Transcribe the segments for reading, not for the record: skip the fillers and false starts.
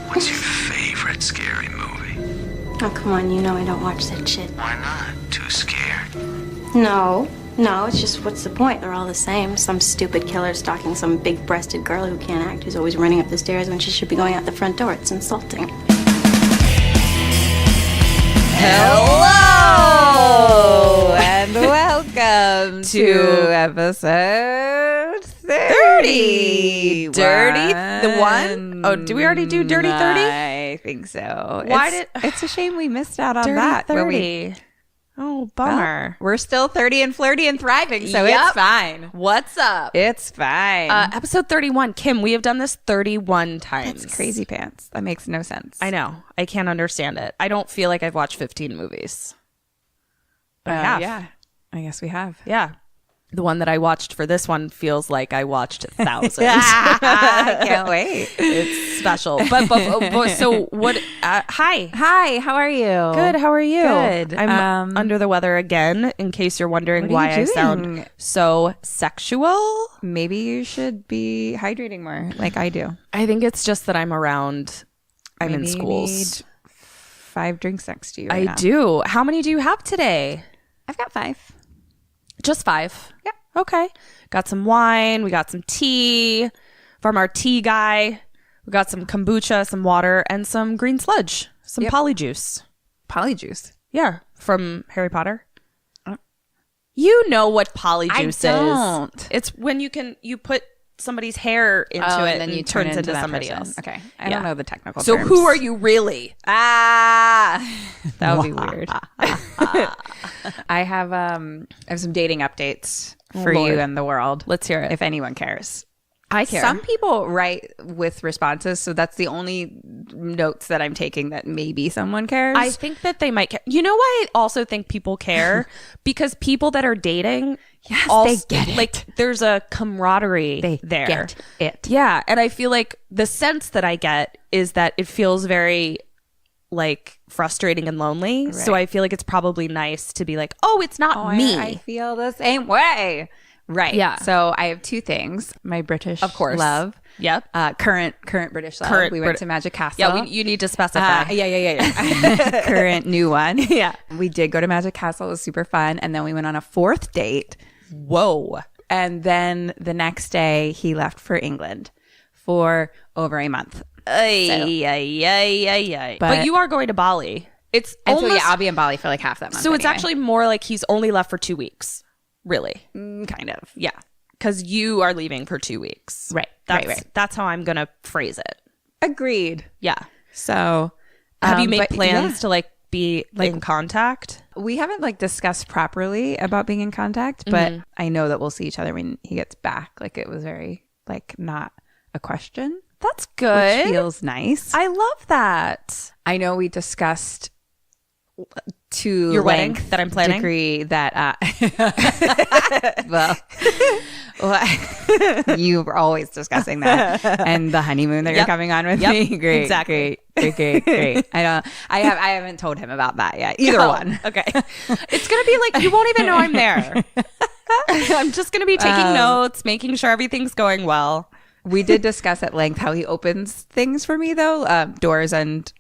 What's your favorite scary movie? Oh, come on, you know I don't watch that shit. Why not? Too scared? No, it's just what's the point? They're all the same. Some stupid killer stalking some big-breasted girl who can't act, who's always running up the stairs when she should be going out the front door. It's insulting. Hello and welcome to episode 30. Dirty the one? Oh, did we already do Dirty 30? I think so. Why it's a shame we missed out on Dirty that. 30. Oh, bummer. We're still 30 and flirty and thriving, so Yep. it's fine. What's up? It's fine. Episode 31. Kim, we have done this 31 times. That's crazy pants. That makes no sense. I know. I can't understand it. I don't feel like I've watched 15 movies. But I have. Yeah, I guess we have. Yeah. The one that I watched for this one feels like I watched thousands. I can't wait. It's special. But so what? Hi. Hi, how are you? Good. How are you? Good. I'm under the weather again, in case you're wondering What are why you I sound doing? so sexual. Maybe you should be hydrating more like I do. I think it's just that I'm in Maybe schools. You need 5 drinks next to you right I now. do. How many do you have today? I've got 5. Just 5. Yeah. Okay. Got some wine. We got some tea from our tea guy. We got some kombucha, some water, and some green sludge. Some polyjuice. Polyjuice. Yeah. From Harry Potter. You know what polyjuice is. don't. It's when you put somebody's hair into it and then you turn turns into that somebody person. else. Okay. I don't know the technical So terms. who are you really? Ah, that would be weird. I have some dating updates for Lord. you and the world. Let's hear it. If anyone cares. I care. Some people write with responses, so that's the only notes that I'm taking that maybe someone cares. I think that they might care. You know why I also think people care? Because people that are dating, Yes, also, they get it. Like, there's a camaraderie They there. get it. Yeah, and I feel like the sense that I get is that it feels very like frustrating and lonely. So Right. I feel like it's probably nice to be like, oh, it's not me. I feel the same way. Right. Yeah. So I have 2 things. My British Of course. love. Yep. Current British love. Current we went Brit- to Magic Castle. Yeah, you need to specify. Yeah. Current new one. Yeah. We did go to Magic Castle. It was super fun. And then we went on a 4th date. Whoa. And then the next day he left for England for over a month. But But- you are going to Bali. It's And almost, so yeah, I'll be in Bali for like half that month. so it's anyway. actually more like he's only left for 2 weeks. Really. kind of. Yeah. Because you are leaving for 2 weeks. Right. That's, That's how I'm going to phrase it. Agreed. Yeah. So Have you made but plans yeah. to like be in contact? We haven't like discussed properly about being in contact, but I know that we'll see each other when he gets back. Like it was very like not a question, That's good. which feels nice. I love that. I know we discussed to Your wedding length that I'm planning? degree that well, you were always discussing that and the honeymoon that you're Yep. coming on with Yep. me. Great, Exactly. great. I haven't told him about that yet. Either Oh, one. Okay. It's going to be like, you won't even know I'm there. I'm just going to be taking notes, making sure everything's going well. We did discuss at length how he opens things for me, though, doors and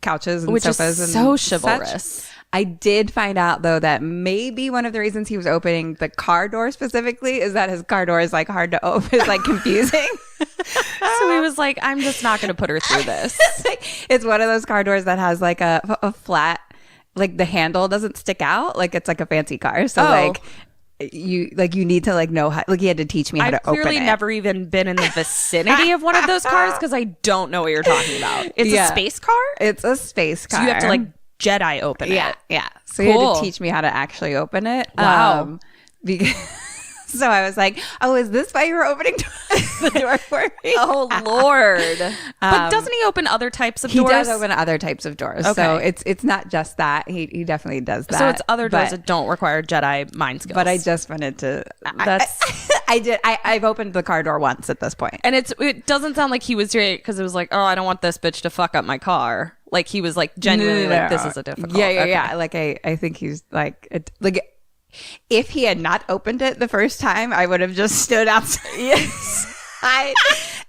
couches and Which is sofas and so such. chivalrous. I did find out though that maybe one of the reasons he was opening the car door specifically is that his car door is like hard to open, it's like confusing. So he was like, I'm just not going to put her through this. It's one of those car doors that has like a flat, like the handle doesn't stick out, like it's like a fancy car. So like you need to like know how, like he had to teach me how I've to open it. clearly never even been in the vicinity of one of those cars because I don't know what you're talking about. It's a space car? It's a space car. So you have to like Jedi open it. Yeah. So you had Cool. to teach me how to actually open it. Wow. Because so I was like, oh, is this why you were opening the door for me? Oh, Lord. But doesn't he open other types of He doors? does open other types of doors. So Okay. it's not just that. He definitely does that. So it's other doors but, that don't require Jedi mind skills. but I just wanted to That's I did I've opened the car door once at this point. and it doesn't sound like he was doing it because it was like, oh, I don't want this bitch to fuck up my car. Like he was like genuinely like, this is a difficult. Yeah. Okay. Like I think he's like if he had not opened it the first time, I would have just stood outside. Yes.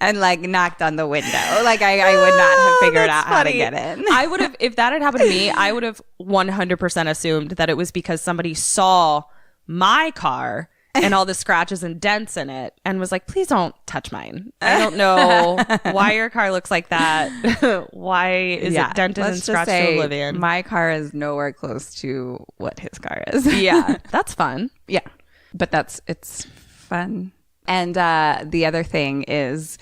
and like knocked on the window. Like I would not have figured out how to get in. I would have, if that had happened to me, I would have 100% assumed that it was because somebody saw my car and all the scratches and dents in it and was like, please don't touch mine. I don't know why your car looks like that. Why is it dented and scratched to oblivion? My car is nowhere close to what his car is. Yeah, that's fun. Yeah, but it's fun. And the other thing is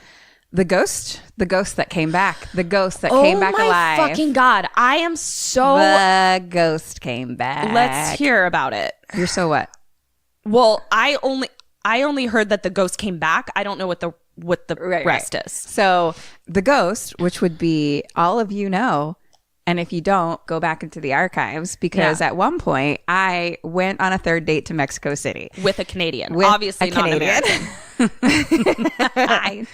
the ghost that came back. The ghost that came back alive. Oh my fucking God. I am so... The ghost came back. Let's hear about it. You're so what? Well, I only heard that the ghost came back. I don't know what the rest is. So the ghost, which would be all of you know, and if you don't, go back into the archives because at one point I went on a third date to Mexico City with a Canadian, obviously not American, because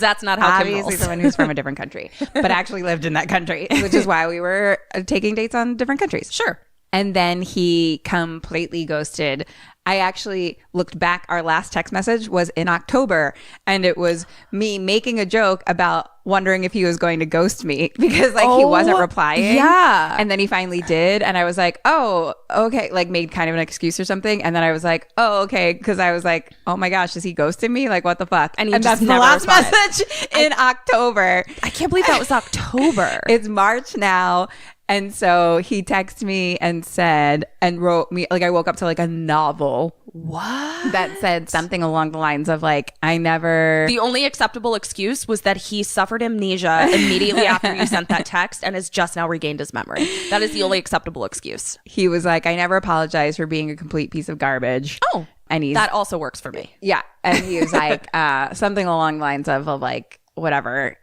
that's not how Kim rolls. Obviously someone who's from a different country, but actually lived in that country, which is why we were taking dates on different countries. Sure. And then he completely ghosted. I actually looked back. Our last text message was in October, and it was me making a joke about wondering if he was going to ghost me because he wasn't replying. Yeah. And then he finally did. And I was like, oh, okay. Like made kind of an excuse or something. And then I was like, oh, okay. Because I was like, oh my gosh, is he ghosting me? Like, what the fuck? And that's the last message in October. I can't believe that was October. It's March now. And so he texted me and said, and wrote me, like I woke up to like a novel. What? That said something along the lines of like, I never. The only acceptable excuse was that he suffered amnesia immediately after you sent that text and has just now regained his memory. That is the only acceptable excuse. He was like, I never apologize for being a complete piece of garbage. Oh, and that also works for me. Yeah. And he was like, something along the lines of like, whatever.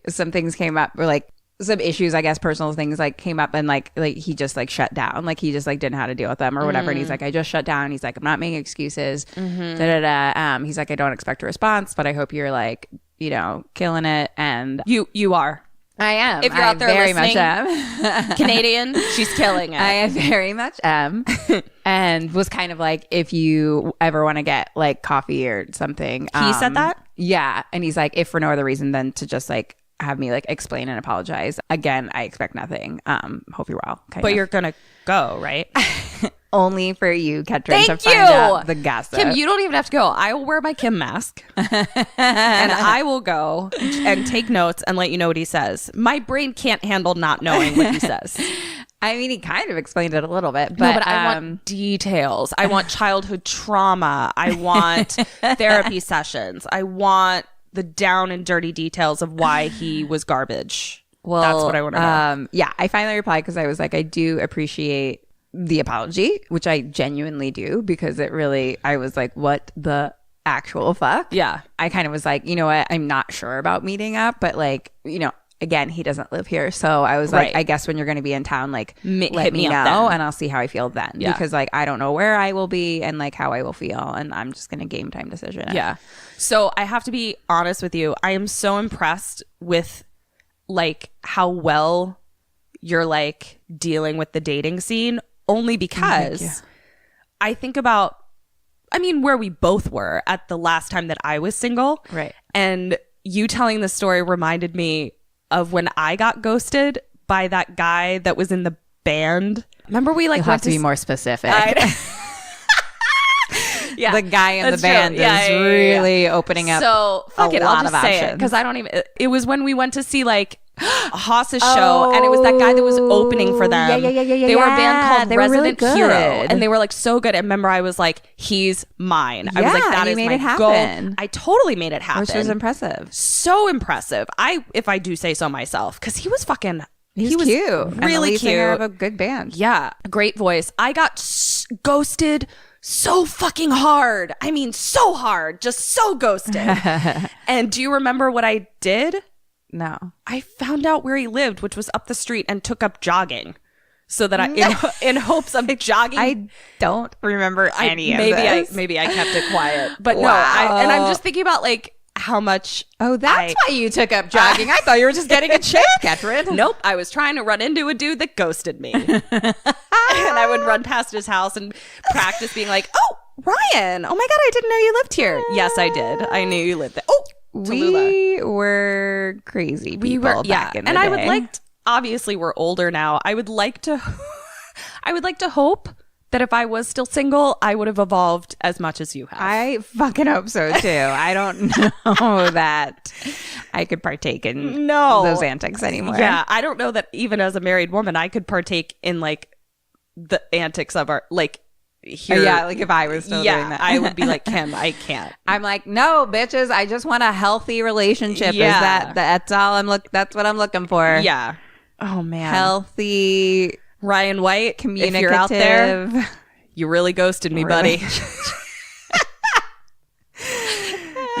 Some things came up or like, some issues, I guess, personal things like came up and like he just like shut down. Like he just like didn't know how to deal with them or whatever. And he's like, I just shut down. He's like, I'm not making excuses. He's like, I don't expect a response, but I hope you're like, you know, killing it. And you are. I am. If you're out there very listening, much am. Canadian, she's killing it. I very much am. And was kind of like, if you ever want to get like coffee or something. He said that? Yeah. And he's like, if for no other reason than to just like have me like explain and apologize. Again, I expect nothing. Hope you're well. But you're gonna go, right? Only for you, Ketrin, to find out the gossip. Kim, you don't even have to go. I will wear my Kim mask and I will go and take notes and let you know what he says. My brain can't handle not knowing what he says. I mean, he kind of explained it a little bit, but I want details. I want childhood trauma. I want therapy sessions. I want the down and dirty details of why he was garbage. Well, that's what I want to know. Yeah, I finally replied because I was like, I do appreciate the apology, which I genuinely do, because it really, I was like, what the actual fuck? Yeah. I kind of was like, you know what? I'm not sure about meeting up, but like, you know, again, he doesn't live here. So I was like, I guess when you're going to be in town, like let me know and I'll see how I feel then. Yeah. Because like, I don't know where I will be and like how I will feel. And I'm just going to game time decision. Yeah. So I have to be honest with you. I am so impressed with like how well you're like dealing with the dating scene, only because I think about, I mean, where we both were at the last time that I was single. Right. And you telling the story reminded me of when I got ghosted by that guy that was in the band. Remember we like You'll have to be more specific. Yeah, the guy in the band is really opening up. So fuck a it, lot I'll just of say options. it because I don't even. It was when we went to see like Haas's show, and it was that guy that was opening for them. Yeah. They were a band called Resident really Hero, good. and they were like so good. And remember, I was like, he's mine. I was like, that is my goal. I totally made it happen, which was impressive. So impressive. If I do say so myself, because he was fucking. He was cute, really and the lead cute. singer of a good band. Yeah, great voice. I got ghosted so fucking hard. I mean, so hard, just so ghosted. And do you remember what I did? No. I found out where he lived, which was up the street, and took up jogging. So that in hopes of jogging. I don't remember any of this. Maybe I kept it quiet. But no, and I'm just thinking about like how much. Oh, that's why you took up jogging. I thought you were just getting a chick, Ketrin. Nope. I was trying to run into a dude that ghosted me. And I would run past his house and practice being like, oh, Ryan. Oh my God, I didn't know you lived here. Yes, I did. I knew you lived there. Oh, We were crazy people back in the day. And I would like obviously we're older now. I would like to hope that if I was still single, I would have evolved as much as you have. I fucking hope so too. I don't know that I could partake in those antics anymore. Yeah, I don't know that even as a married woman, I could partake in like the antics of our like. Here, like if I was still doing that, I would be like, Kim, I can't. I'm like, no, bitches, I just want a healthy relationship. Yeah. That's all that's what I'm looking for. Yeah. Oh man. Healthy Ryan White, communicative. If you're out there, you really ghosted me, buddy.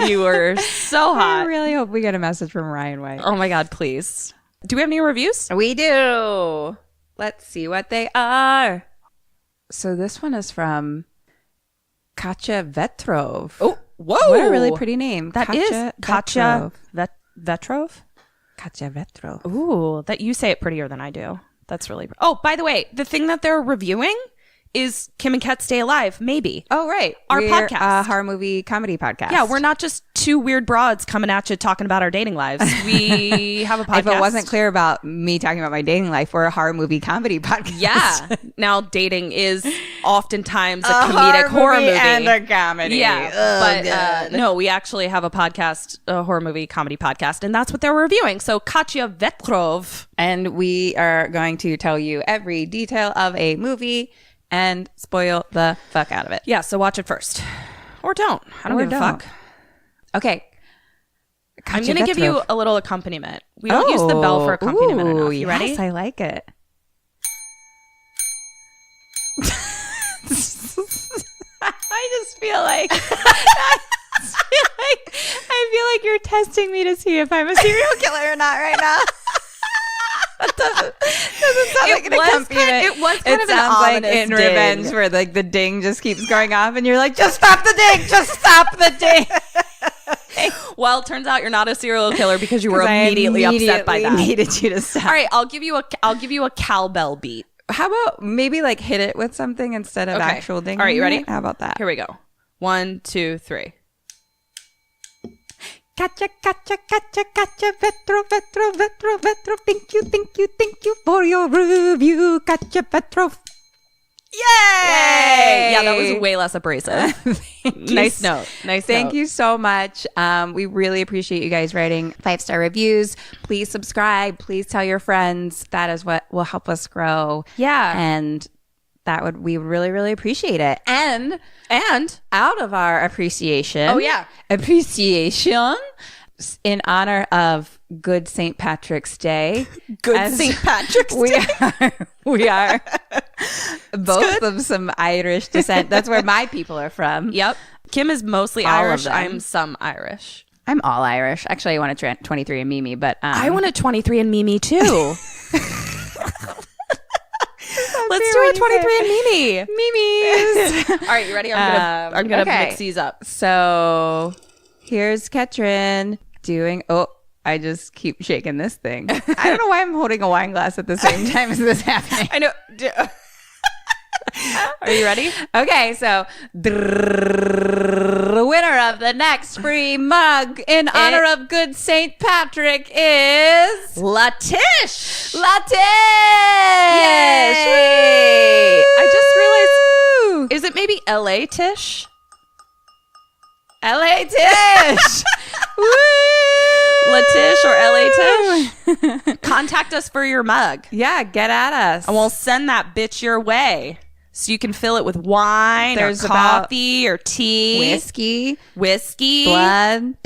You were so hot. I really hope we get a message from Ryan White. Oh my God, please. Do we have any reviews? We do. Let's see what they are. So this one is from Katya Vetrov. Oh, whoa. What a really pretty name. That is Katya Vetrov. Katya Vetrov. Ooh, that you say it prettier than I do. That's really... Oh, by the way, the thing that they're reviewing is Kim and Kat Stay Alive, maybe. Oh, right. Our We're podcast. A horror movie comedy podcast. Yeah, we're not just two weird broads coming at you talking about our dating lives. We have a podcast. If it wasn't clear about me talking about my dating life, we're a horror movie comedy podcast. Yeah. Now, dating is oftentimes a comedic horror movie. And a comedy. Yeah. But no, we actually have a podcast, a horror movie comedy podcast, and that's what they're reviewing. So, Katya Vetrov. And we are going to tell you every detail of a movie and spoil the fuck out of it. Yeah, so watch it first. Or don't. I don't give a fuck. Okay. I'm going to give you a little accompaniment. We don't use the bell for accompaniment enough. You ready? Yes, I like it. I just feel like I feel like you're testing me to see if I'm a serial killer or not right now. That doesn't sound like an accompaniment. It was kind of an sounds like ominous in ding. Revenge where like the ding just keeps going off and you're like, just stop the ding, just stop the ding. Well, it turns out you're not a serial killer because you were immediately upset by that. I needed you to stop. All right, I'll give you a cowbell beat. How about maybe like hit it with something instead of actual ding? All right, you ready? How about that? Here we go. 1, 2, 3. Katya, Katya, Katya, Katya, Vetrov, Vetrov, Vetrov, Vetrov. Thank you for your review, Katya Vetrov. Yay! Yeah, that was way less abrasive. Nice note. Thank you so much. We really appreciate you guys writing 5-star reviews. Please subscribe. Please tell your friends. That is what will help us grow. Yeah. And we would really, really appreciate it. And out of our appreciation. Oh, yeah. Appreciation in honor of Good St. Patrick's Day. Good St. Patrick's Day. We are both of some Irish descent. That's where my people are from. Yep. Kim is mostly All Irish. of them. I'm some Irish. I'm all Irish. Actually, I want to 23andMe me, but I want a 23andMe too. Let's do a 23andMe. Memes. All right, you ready? I'm gonna mix these up. So here's Ketrin doing. Oh, I just keep shaking this thing. I don't know why I'm holding a wine glass at the same time as this happening. I know. Are you ready? Okay, so the winner of the next free mug in honor of Good St. Patrick is Latish. Yay! Sweet. I just realized, is it maybe LA Tish? LA Tish. Woo! Latish or LA Tish? Contact us for your mug. Yeah, get at us. And we'll send that bitch your way. So you can fill it with wine or coffee or tea. Whiskey. Blood.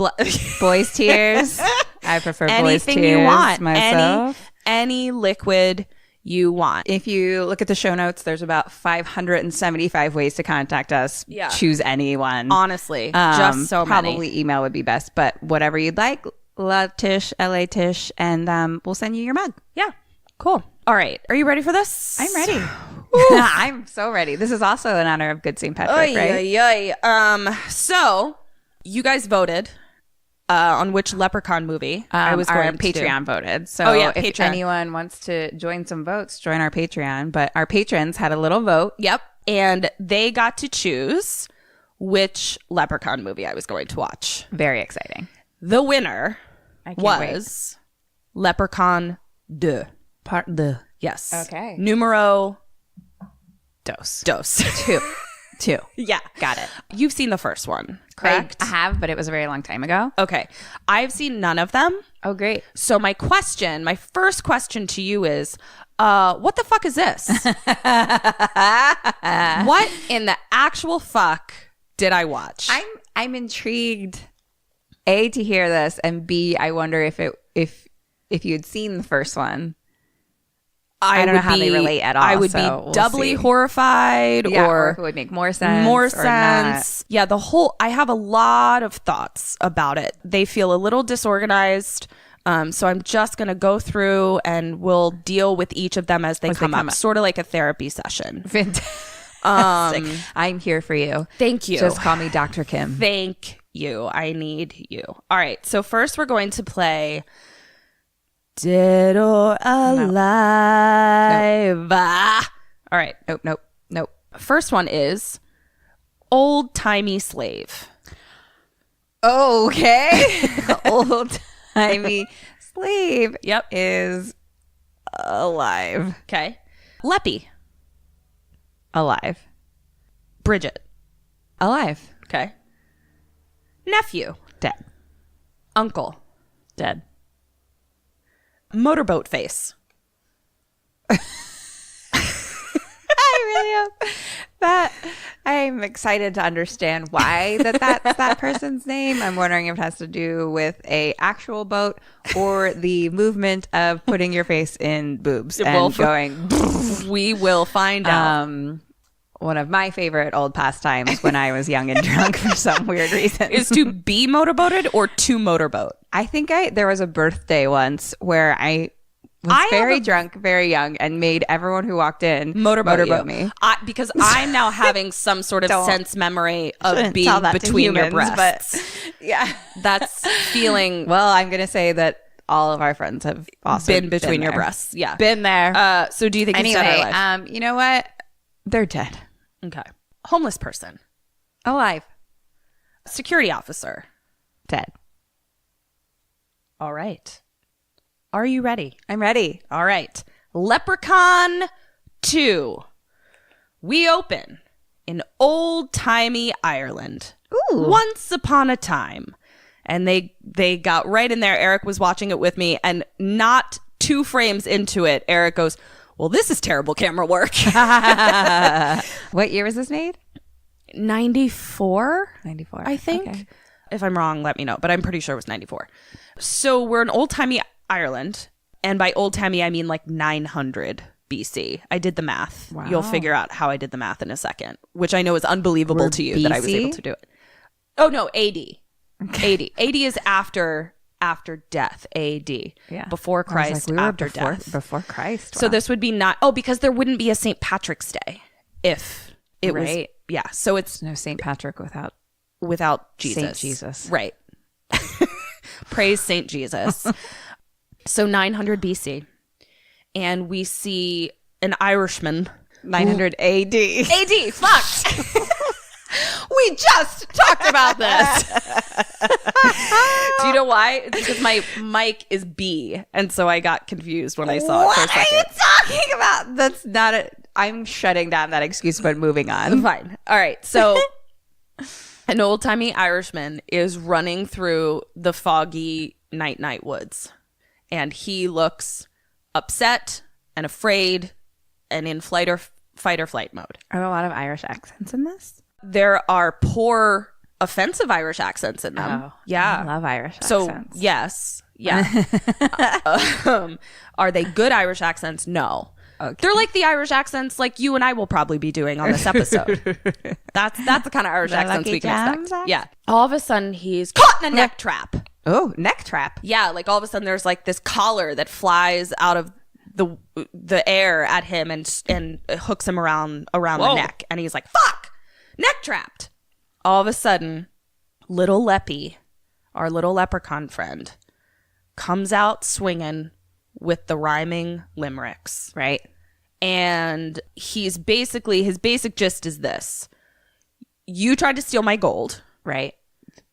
Boys' tears. I prefer boys' tears you want. myself. Any liquid you want. If you look at the show notes, there's about 575 ways to contact us. Yeah. Choose anyone. Honestly. Just so many. Probably email would be best, but whatever you'd like. Latish, LA Tish, and we'll send you your mug. Yeah. Cool. All right. Are you ready for this? I'm ready. I'm so ready. This is also in honor of Good St. Patrick, right? So you guys voted on which Leprechaun movie I was going to Patreon do. voted. So if Patreon. anyone wants to join some votes, join our Patreon. But our patrons had a little vote. Yep. And they got to choose which Leprechaun movie I was going to watch. Very exciting. The winner I can't was Leprechaun 2. Part the Yes. Okay. Numero dos. dos. Two. Yeah. Got it. You've seen the first one, correct? I have, but it was a very long time ago. Okay. I've seen none of them. Oh, great. So my first question to you is, what the fuck is this? What in the actual fuck did I watch? I'm intrigued. A, to hear this, and B, I wonder if you'd seen the first one. I don't know how they relate at all. I would so be we'll doubly see. horrified, or if it would make more sense. More sense. Yeah, I have a lot of thoughts about it. They feel a little disorganized. So I'm just going to go through and we'll deal with each of them as they come up. Sort of like a therapy session. Fantastic. I'm here for you. Thank you. Just call me Dr. Kim. Thank you. I need you. All right. So first we're going to play Dead or Alive. No. All right. Nope. First one is Old Timey Slave. Okay. Old timey slave. Yep. Is alive. Okay. Leppy. Alive. Bridget. Alive. Okay. Nephew. Dead. Uncle. Dead. Motorboat face. I really hope that I'm excited to understand why that's that person's name. I'm wondering if it has to do with a actual boat or the movement of putting your face in boobs and going. We will find out. One of my favorite old pastimes when I was young and drunk for some weird reason Is to be motorboated or to motorboat. I think there was a birthday once where I was very drunk, very young, and made everyone who walked in motorboat me. Because I'm now having some sort of sense memory of being between your breasts. But yeah, that's feeling. Well, I'm going to say that all of our friends have also been between your breasts. Yeah. Been there. So do you think he's dead or alive? You know what? They're dead. Okay. Homeless person. Alive. Security officer. Dead. All right. Are you ready? I'm ready. All right. Leprechaun 2. We open in old-timey Ireland. Ooh. Once upon a time. And they got right in there. Eric was watching it with me, and not 2 frames into it, Eric goes, well, this is terrible camera work. What year was this made? 94? 94. I think. Okay. If I'm wrong, let me know. But I'm pretty sure it was 94. So we're in old-timey Ireland. And by old-timey, I mean like 900 BC. I did the math. Wow. You'll figure out how I did the math in a second, which I know is unbelievable to you that I was able to do it. Oh, no, AD. Okay. AD is after death. AD. Yeah. Before Christ, after death. Before Christ. Wow. So this would be because there wouldn't be a St. Patrick's Day if it was. Yeah. So it's no St. Patrick without Jesus. Saint Jesus. Right. Praise Saint Jesus. So 900 BC. And we see an Irishman. 900 AD. AD. Fuck. We just talked about this. Do you know why? It's because my mic is B, and so I got confused when I saw it for a second. What are you talking about? That's not it. I'm shutting down that excuse, but moving on. Fine. All right. So an old-timey Irishman is running through the foggy night woods, and he looks upset and afraid and in fight or flight mode. Are there a lot of Irish accents in this? There are poor, offensive Irish accents in them. Oh, yeah. I love Irish accents. So, yes. Yeah. Are they good Irish accents? No. Okay. They're like the Irish accents like you and I will probably be doing on this episode. That's the kind of Irish accents we can expect. Yeah. All of a sudden, he's caught in a neck trap. Oh, neck trap. Yeah. Like all of a sudden, there's like this collar that flies out of the air at him and hooks him around the neck. And he's like, fuck! Neck trapped. All of a sudden, little Leppy, our little leprechaun friend, comes out swinging with the rhyming limericks. Right. And his basic gist is this. You tried to steal my gold. Right.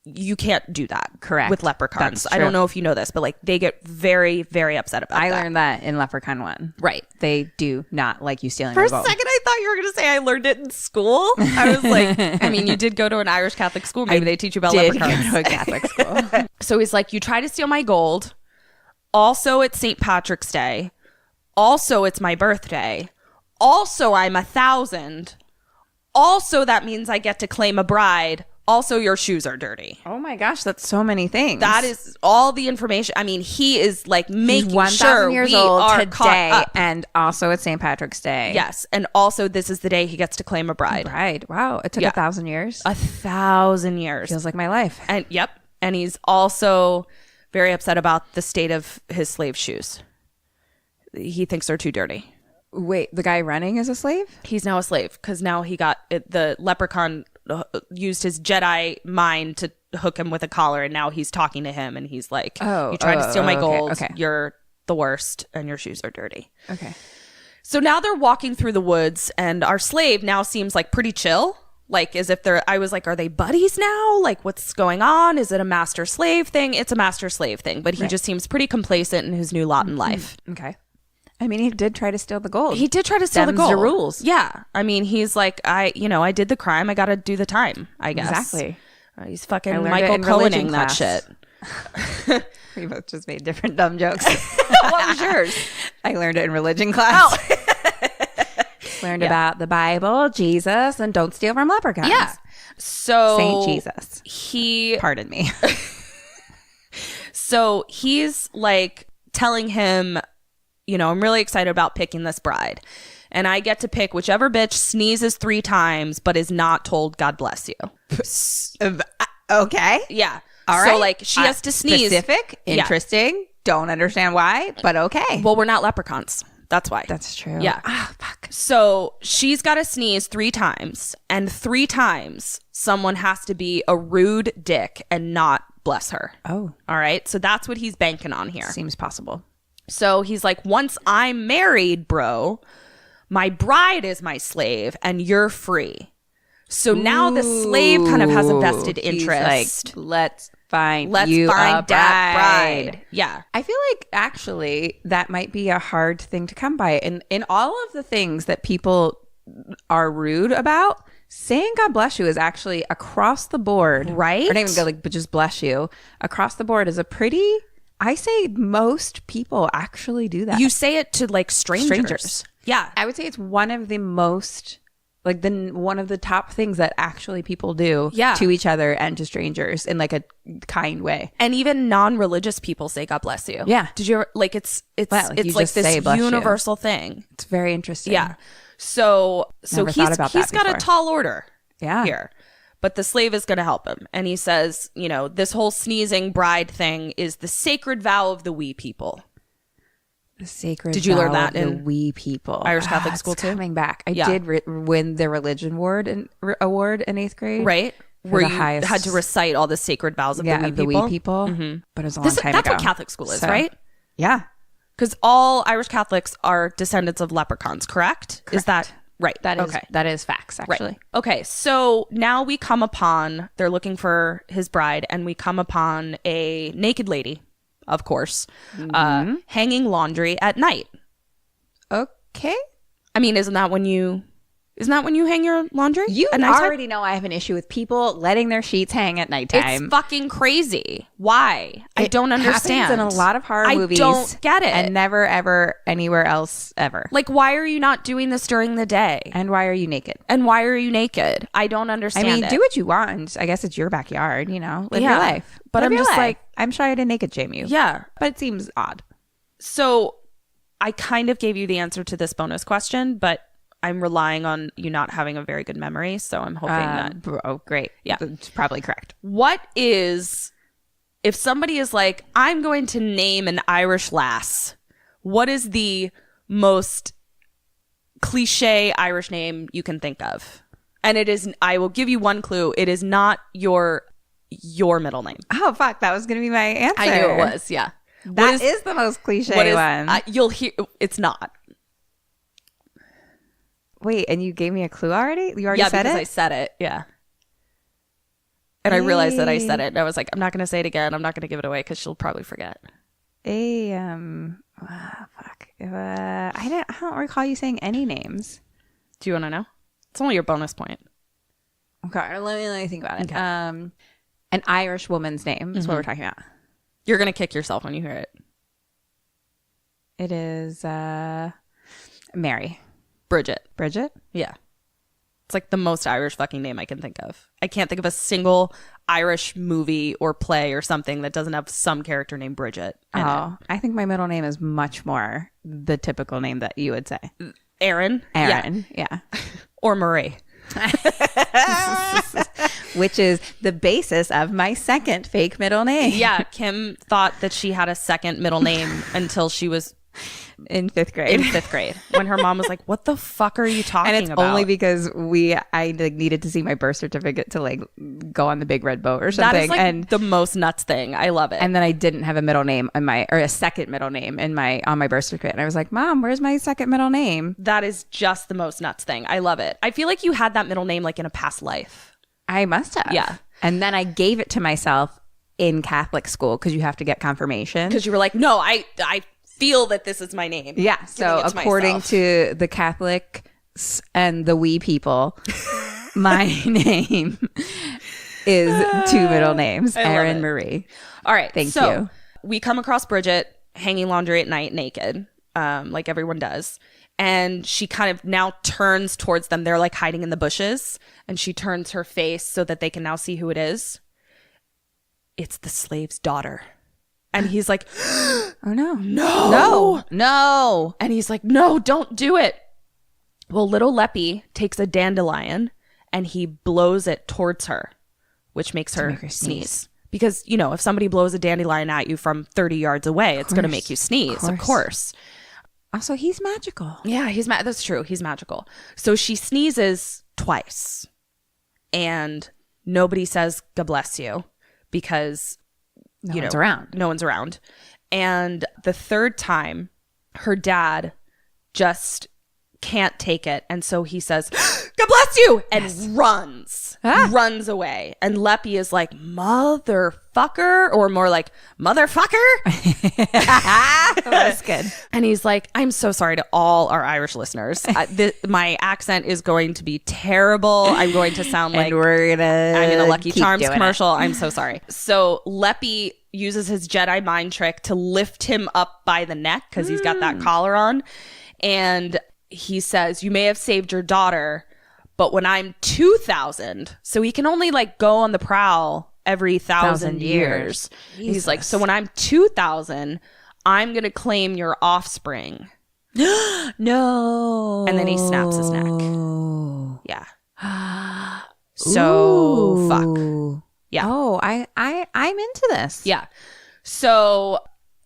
you can't do that. Correct. With leprechauns. That's I don't true. know if you know this, but like they get very, very upset about I that. learned that in Leprechaun 1. Right. They do not like you stealing For their a gold. second, I thought you were going to say I learned it in school. I was like, I mean, you did go to an Irish Catholic school. Maybe they teach you about Did leprechauns. go to a Catholic school. So he's like, you try to steal my gold. Also, it's St. Patrick's Day. Also, it's my birthday. Also, I'm 1,000. Also, that means I get to claim a bride. Also, your shoes are dirty. Oh my gosh, that's so many things. That is all the information. I mean, he is like making He's 1,000 sure years we old are today, caught up. and also it's St. Patrick's Day. Yes, and also this is the day he gets to claim a bride. Right. Wow. It took 1,000 years. 1,000 years. Feels like my life. And yep, and he's also very upset about the state of his slave shoes. He thinks they're too dirty. Wait, the guy running is a slave? He's now a slave because now he got it, the leprechaun used his Jedi mind to hook him with a collar, and now he's talking to him, and he's like, "You tried to steal my gold. Okay. You're the worst, and your shoes are dirty." Okay. So now they're walking through the woods, and our slave now seems like pretty chill. Like as if they're, I was like, are they buddies now? Like what's going on? Is it a master slave thing? It's a master slave thing, but he just seems pretty complacent in his new lot in life. Okay. I mean, he did try to steal the gold. He did try to steal the Them's gold. the rules. Yeah. I mean, he's like, I did the crime. I got to do the time, I guess. Exactly. He's I fucking learned Michael it in religion Cohening that class. shit. We both just made different dumb jokes. What was yours? I learned it in religion class. Learned about the Bible, Jesus, and don't steal from leprechauns. Yeah. So Saint Jesus. He Pardon me. So he's like telling him, I'm really excited about picking this bride. And I get to pick whichever bitch sneezes 3 times but is not told God bless you. Okay. Yeah. All right. So like she has to sneeze. Specific, interesting. Don't understand why, but okay. Well, we're not leprechauns. That's why. That's true. Yeah. Fuck. So she's got to sneeze 3 times, and 3 times someone has to be a rude dick and not bless her. Oh. All right. So that's what he's banking on here. Seems possible. So he's like, once I'm married, bro, my bride is my slave and you're free. So now the slave kind of has a vested interest. He's like, let's find that bride. Yeah. I feel like actually that might be a hard thing to come by. In all of the things that people are rude about, saying God bless you is actually across the board. Right? Or not even go like, but just bless you. Across the board is a pretty, I say most people actually do that. You say it to like strangers. Yeah. I would say it's one of the most, like one of the top things that actually people do to each other and to strangers in like a kind way. And even non-religious people say God bless you. Yeah. Did you ever, like it's you like just say this bless you. universal thing. It's very interesting. Yeah. So Never thought about he's that got a before. tall order Yeah. here. But the slave is going to help him. And he says, this whole sneezing bride thing is the sacred vow of the wee people. The sacred Did you learn vow that of the in wee people? Irish Catholic It's school too? Coming back. I Yeah. did win the religion award in 8th grade. Right? For Where the you highest- had to recite all the sacred vows of Yeah, the of the wee wee people. people. But it was a long time That's ago. what Catholic school is, So, right? Yeah. Because all Irish Catholics are descendants of leprechauns, correct? Is that right? That is facts, actually. Right. Okay, so now we come upon, they're looking for his bride, and we come upon a naked lady, of course, hanging laundry at night. Okay. I mean, isn't that when you hang your laundry? You at nighttime? already know I have an issue with people letting their sheets hang at nighttime. It's fucking crazy. Why? I don't understand. Happens in a lot of horror movies. I don't get it. And never, ever, anywhere else, ever. Like, why are you not doing this during the day? And why are you naked? And why are you naked? I don't understand. I mean, it. do what you want. I guess it's your backyard, Live Yeah. your life. But Live I'm your just life. like- I'm sure I didn't naked shame you. Yeah. But it seems odd. So I kind of gave you the answer to this bonus question, but I'm relying on you not having a very good memory. So I'm hoping that. Oh, great. Yeah. That's probably correct. What is, if somebody is like, I'm going to name an Irish lass, what is the most cliche Irish name you can think of? And it is, I will give you one clue. It is not your middle name. Oh, fuck. That was going to be my answer. I knew it was. Yeah. That is the most cliche one. You'll hear, it's not. Wait, and you gave me a clue already? You already said it? I said it. Yeah. And I realized that I said it. And I was like, I'm not going to say it again. I'm not going to give it away because she'll probably forget. Fuck. I don't recall you saying any names. Do you want to know? It's only your bonus point. Okay, let me think about it. Okay. An Irish woman's name is what we're talking about. You're going to kick yourself when you hear it. It is Mary. Bridget. Bridget? Yeah. It's like the most Irish fucking name I can think of. I can't think of a single Irish movie or play or something that doesn't have some character named Bridget in it. I think my middle name is much more the typical name that you would say. Aaron. Yeah. Or Marie. Which is the basis of my second fake middle name. Yeah, Kim thought that she had a second middle name until she was in fifth grade. When her mom was like, "What the fuck are you talking about?" And it's only because I needed to see my birth certificate to like go on the big red boat or something. That is like and the most nuts thing. I love it. And then I didn't have a middle name or a second middle name on my birth certificate. And I was like, "Mom, where's my second middle name?" That is just the most nuts thing. I love it. I feel like you had that middle name like in a past life. I must have. Yeah. And then I gave it to myself in Catholic school because you have to get confirmation. Because you were like, no, I feel that this is my name. Yeah. So according to the Catholics and the wee people, my name is two middle names, Erin Marie. All right. Thank you. We come across Bridget hanging laundry at night naked, like everyone does. And she kind of now turns towards them. They're like hiding in the bushes. And she turns her face so that they can now see who it is. It's the slave's daughter. And he's like, oh, no. No. And he's like, no, don't do it. Well, little Leppy takes a dandelion and he blows it towards her, which makes her sneeze. Because, you know, if somebody blows a dandelion at you from 30 yards away, it's going to make you sneeze, of course. Also, he's magical. Yeah, that's true. He's magical. So she sneezes twice and nobody says, God bless you, because no one's around. No one's around. And the third time, her dad just can't take it. And so he says, God bless you, and runs away. And Leppy is like, motherfucker, or more like, motherfucker. That's good. And he's like, I'm so sorry to all our Irish listeners. My accent is going to be terrible. I'm going to sound like I'm in a Lucky Charms commercial. I'm so sorry. So Leppy uses his Jedi mind trick to lift him up by the neck because he's got that collar on. And he says, you may have saved your daughter, but when I'm 2,000, so he can only like go on the prowl every 1,000 years. He's like, so when I'm 2,000, I'm going to claim your offspring. No. And then he snaps his neck. Yeah. So fuck. Yeah. Oh, I'm into this. Yeah. So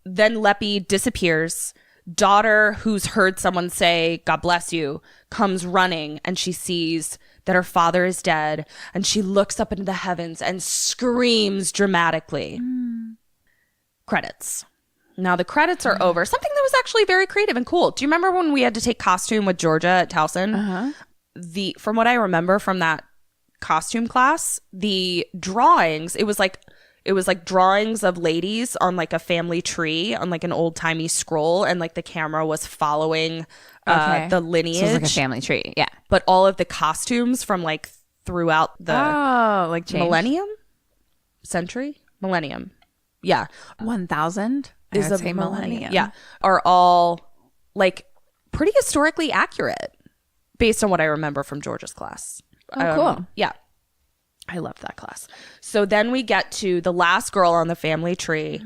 then Leppy disappears. Daughter, who's heard someone say, God bless you, comes running and she sees that her father is dead. And she looks up into the heavens and screams dramatically. Credits. Now the credits are over. Something that was actually very creative and cool. Do you remember when we had to take costume with Georgia at Towson? From what I remember from that costume class, the drawings, it was like drawings of ladies on like a family tree on like an old timey scroll, and like the camera was following the lineage. So it's like a family tree, yeah. But all of the costumes from like throughout the millennium, yeah, 1,000 is a millennium, yeah, are all like pretty historically accurate based on what I remember from Georgia's class. Oh, cool. Yeah. I loved that class. So then we get to the last girl on the family tree,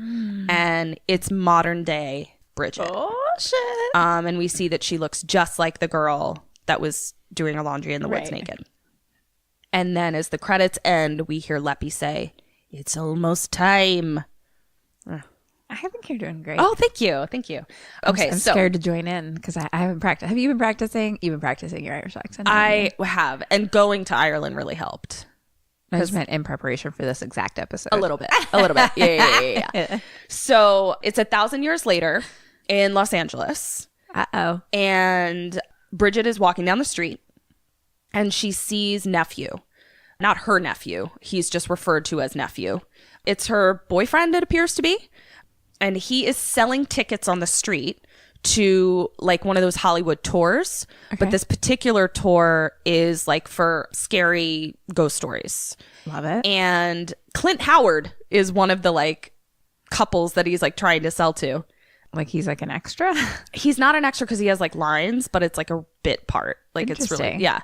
and it's modern day Bridget. Oh, shit. And we see that she looks just like the girl that was doing her laundry in the woods naked. And then as the credits end, we hear Leppy say, it's almost time. I think you're doing great. Oh, thank you. Thank you. Okay, I'm scared to join in because I haven't practiced. Have you been practicing? You've been practicing your Irish accent? I have. And going to Ireland really helped. I just meant in preparation for this exact episode. A little bit. Yeah. So it's 1,000 years later in Los Angeles. Uh-oh. And Bridget is walking down the street and she sees nephew. not her nephew. He's just referred to as nephew. It's her boyfriend, it appears to be. And he is selling tickets on the street to like one of those Hollywood tours. Okay. But this particular tour is like for scary ghost stories. Love it. And Clint Howard is one of the like couples that he's like trying to sell to. Like he's like an extra? He's not an extra because he has like lines, but it's like a bit part. Like it's really, yeah.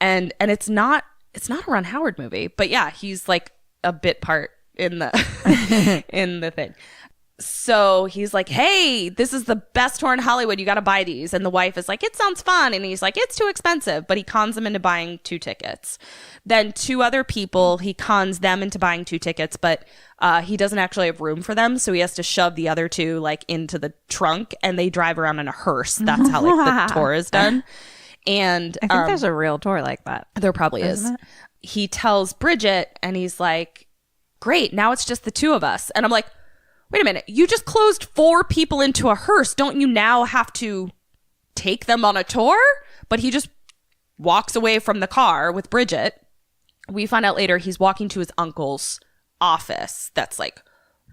And it's not a Ron Howard movie, but yeah, he's like a bit part in the in the thing. So he's like, hey, this is the best tour in Hollywood. You got to buy these. And the wife is like, it sounds fun. And he's like, it's too expensive. But he cons them into buying 2 tickets. Then 2 other people, he cons them into buying 2 tickets. But he doesn't actually have room for them. So he has to shove the other 2 like into the trunk. And they drive around in a hearse. That's how like the tour is done. And I think there's a real tour like that. There probably is. He tells Bridget and he's like, great. Now it's just the 2 of us. And I'm like, wait a minute, you just closed 4 people into a hearse. Don't you now have to take them on a tour? But he just walks away from the car with Bridget. We find out later he's walking to his uncle's office that's like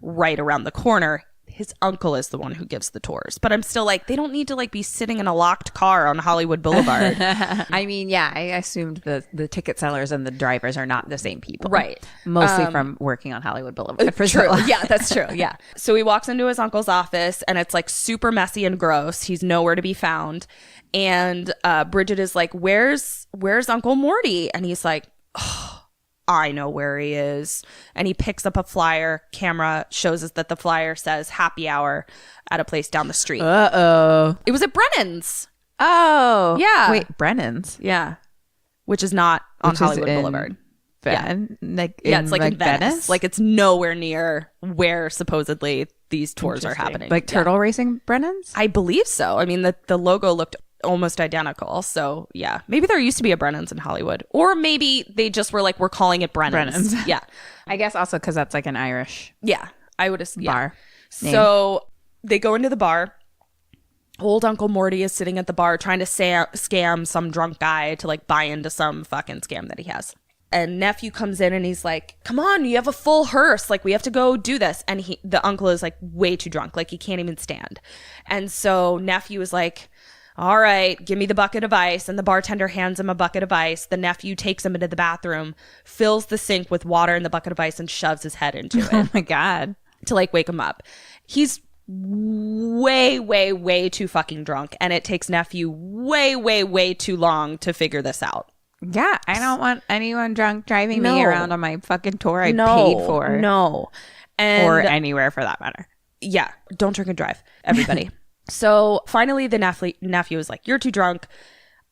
right around the corner. His uncle is the one who gives the tours. But I'm still like, they don't need to like be sitting in a locked car on Hollywood Boulevard. I mean, yeah, I assumed the ticket sellers and the drivers are not the same people. Right. Mostly from working on Hollywood Boulevard. For true. sure. Yeah, that's true. Yeah. So he walks into his uncle's office and it's like super messy and gross. He's nowhere to be found. And Bridget is like, where's Uncle Morty? And he's like, oh, I know where he is. And he picks up a flyer. Camera shows us that the flyer says happy hour at a place down the street. Uh-oh. It was at Brennan's. Oh. Yeah. Wait, Brennan's? Yeah. Which is not on Hollywood Boulevard. Yeah, it's like in Venice. Like it's nowhere near where supposedly these tours are happening. Like turtle racing Brennan's? I believe so. I mean, the logo looked almost identical. So yeah, maybe there used to be a Brennan's in Hollywood, or maybe they just were like, we're calling it Brennan's. Yeah, I guess also because that's like an Irish. Yeah, I would assume. Bar. Yeah. So they go into the bar. Old Uncle Morty is sitting at the bar trying to scam some drunk guy to like buy into some fucking scam that he has. And nephew comes in and he's like, come on, you have a full hearse. Like, we have to go do this. And the uncle is like way too drunk. Like, he can't even stand. And so nephew is like, all right, give me the bucket of ice. And the bartender hands him a bucket of ice. The nephew takes him into the bathroom, fills the sink with water in the bucket of ice, and shoves his head into it. Oh my God. To like wake him up. He's way, way, way too fucking drunk. And it takes nephew way, way, way too long to figure this out. Yeah, I don't want anyone drunk driving me around on my fucking tour I paid for. No. Or anywhere for that matter. Yeah, don't drink and drive, everybody. So finally the nephew is like, you're too drunk.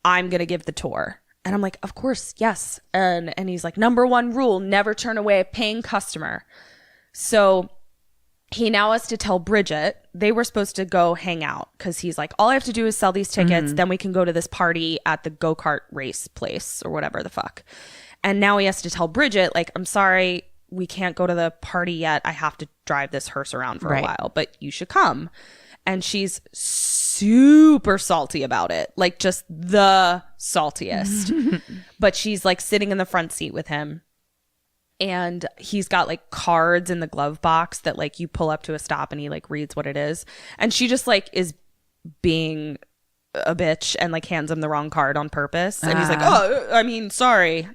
I'm going to give the tour. And I'm like, of course, yes. And he's like, number 1 rule, never turn away a paying customer. So he now has to tell Bridget they were supposed to go hang out because he's like, all I have to do is sell these tickets. Then we can go to this party at the go-kart race place or whatever the fuck. And now he has to tell Bridget, like, I'm sorry, we can't go to the party yet. I have to drive this hearse around for a while, but you should come. And she's super salty about it, like just the saltiest. But she's like sitting in the front seat with him. And he's got like cards in the glove box that like you pull up to a stop and he like reads what it is. And she just like is being a bitch and like hands him the wrong card on purpose. And he's like, oh, I mean, sorry.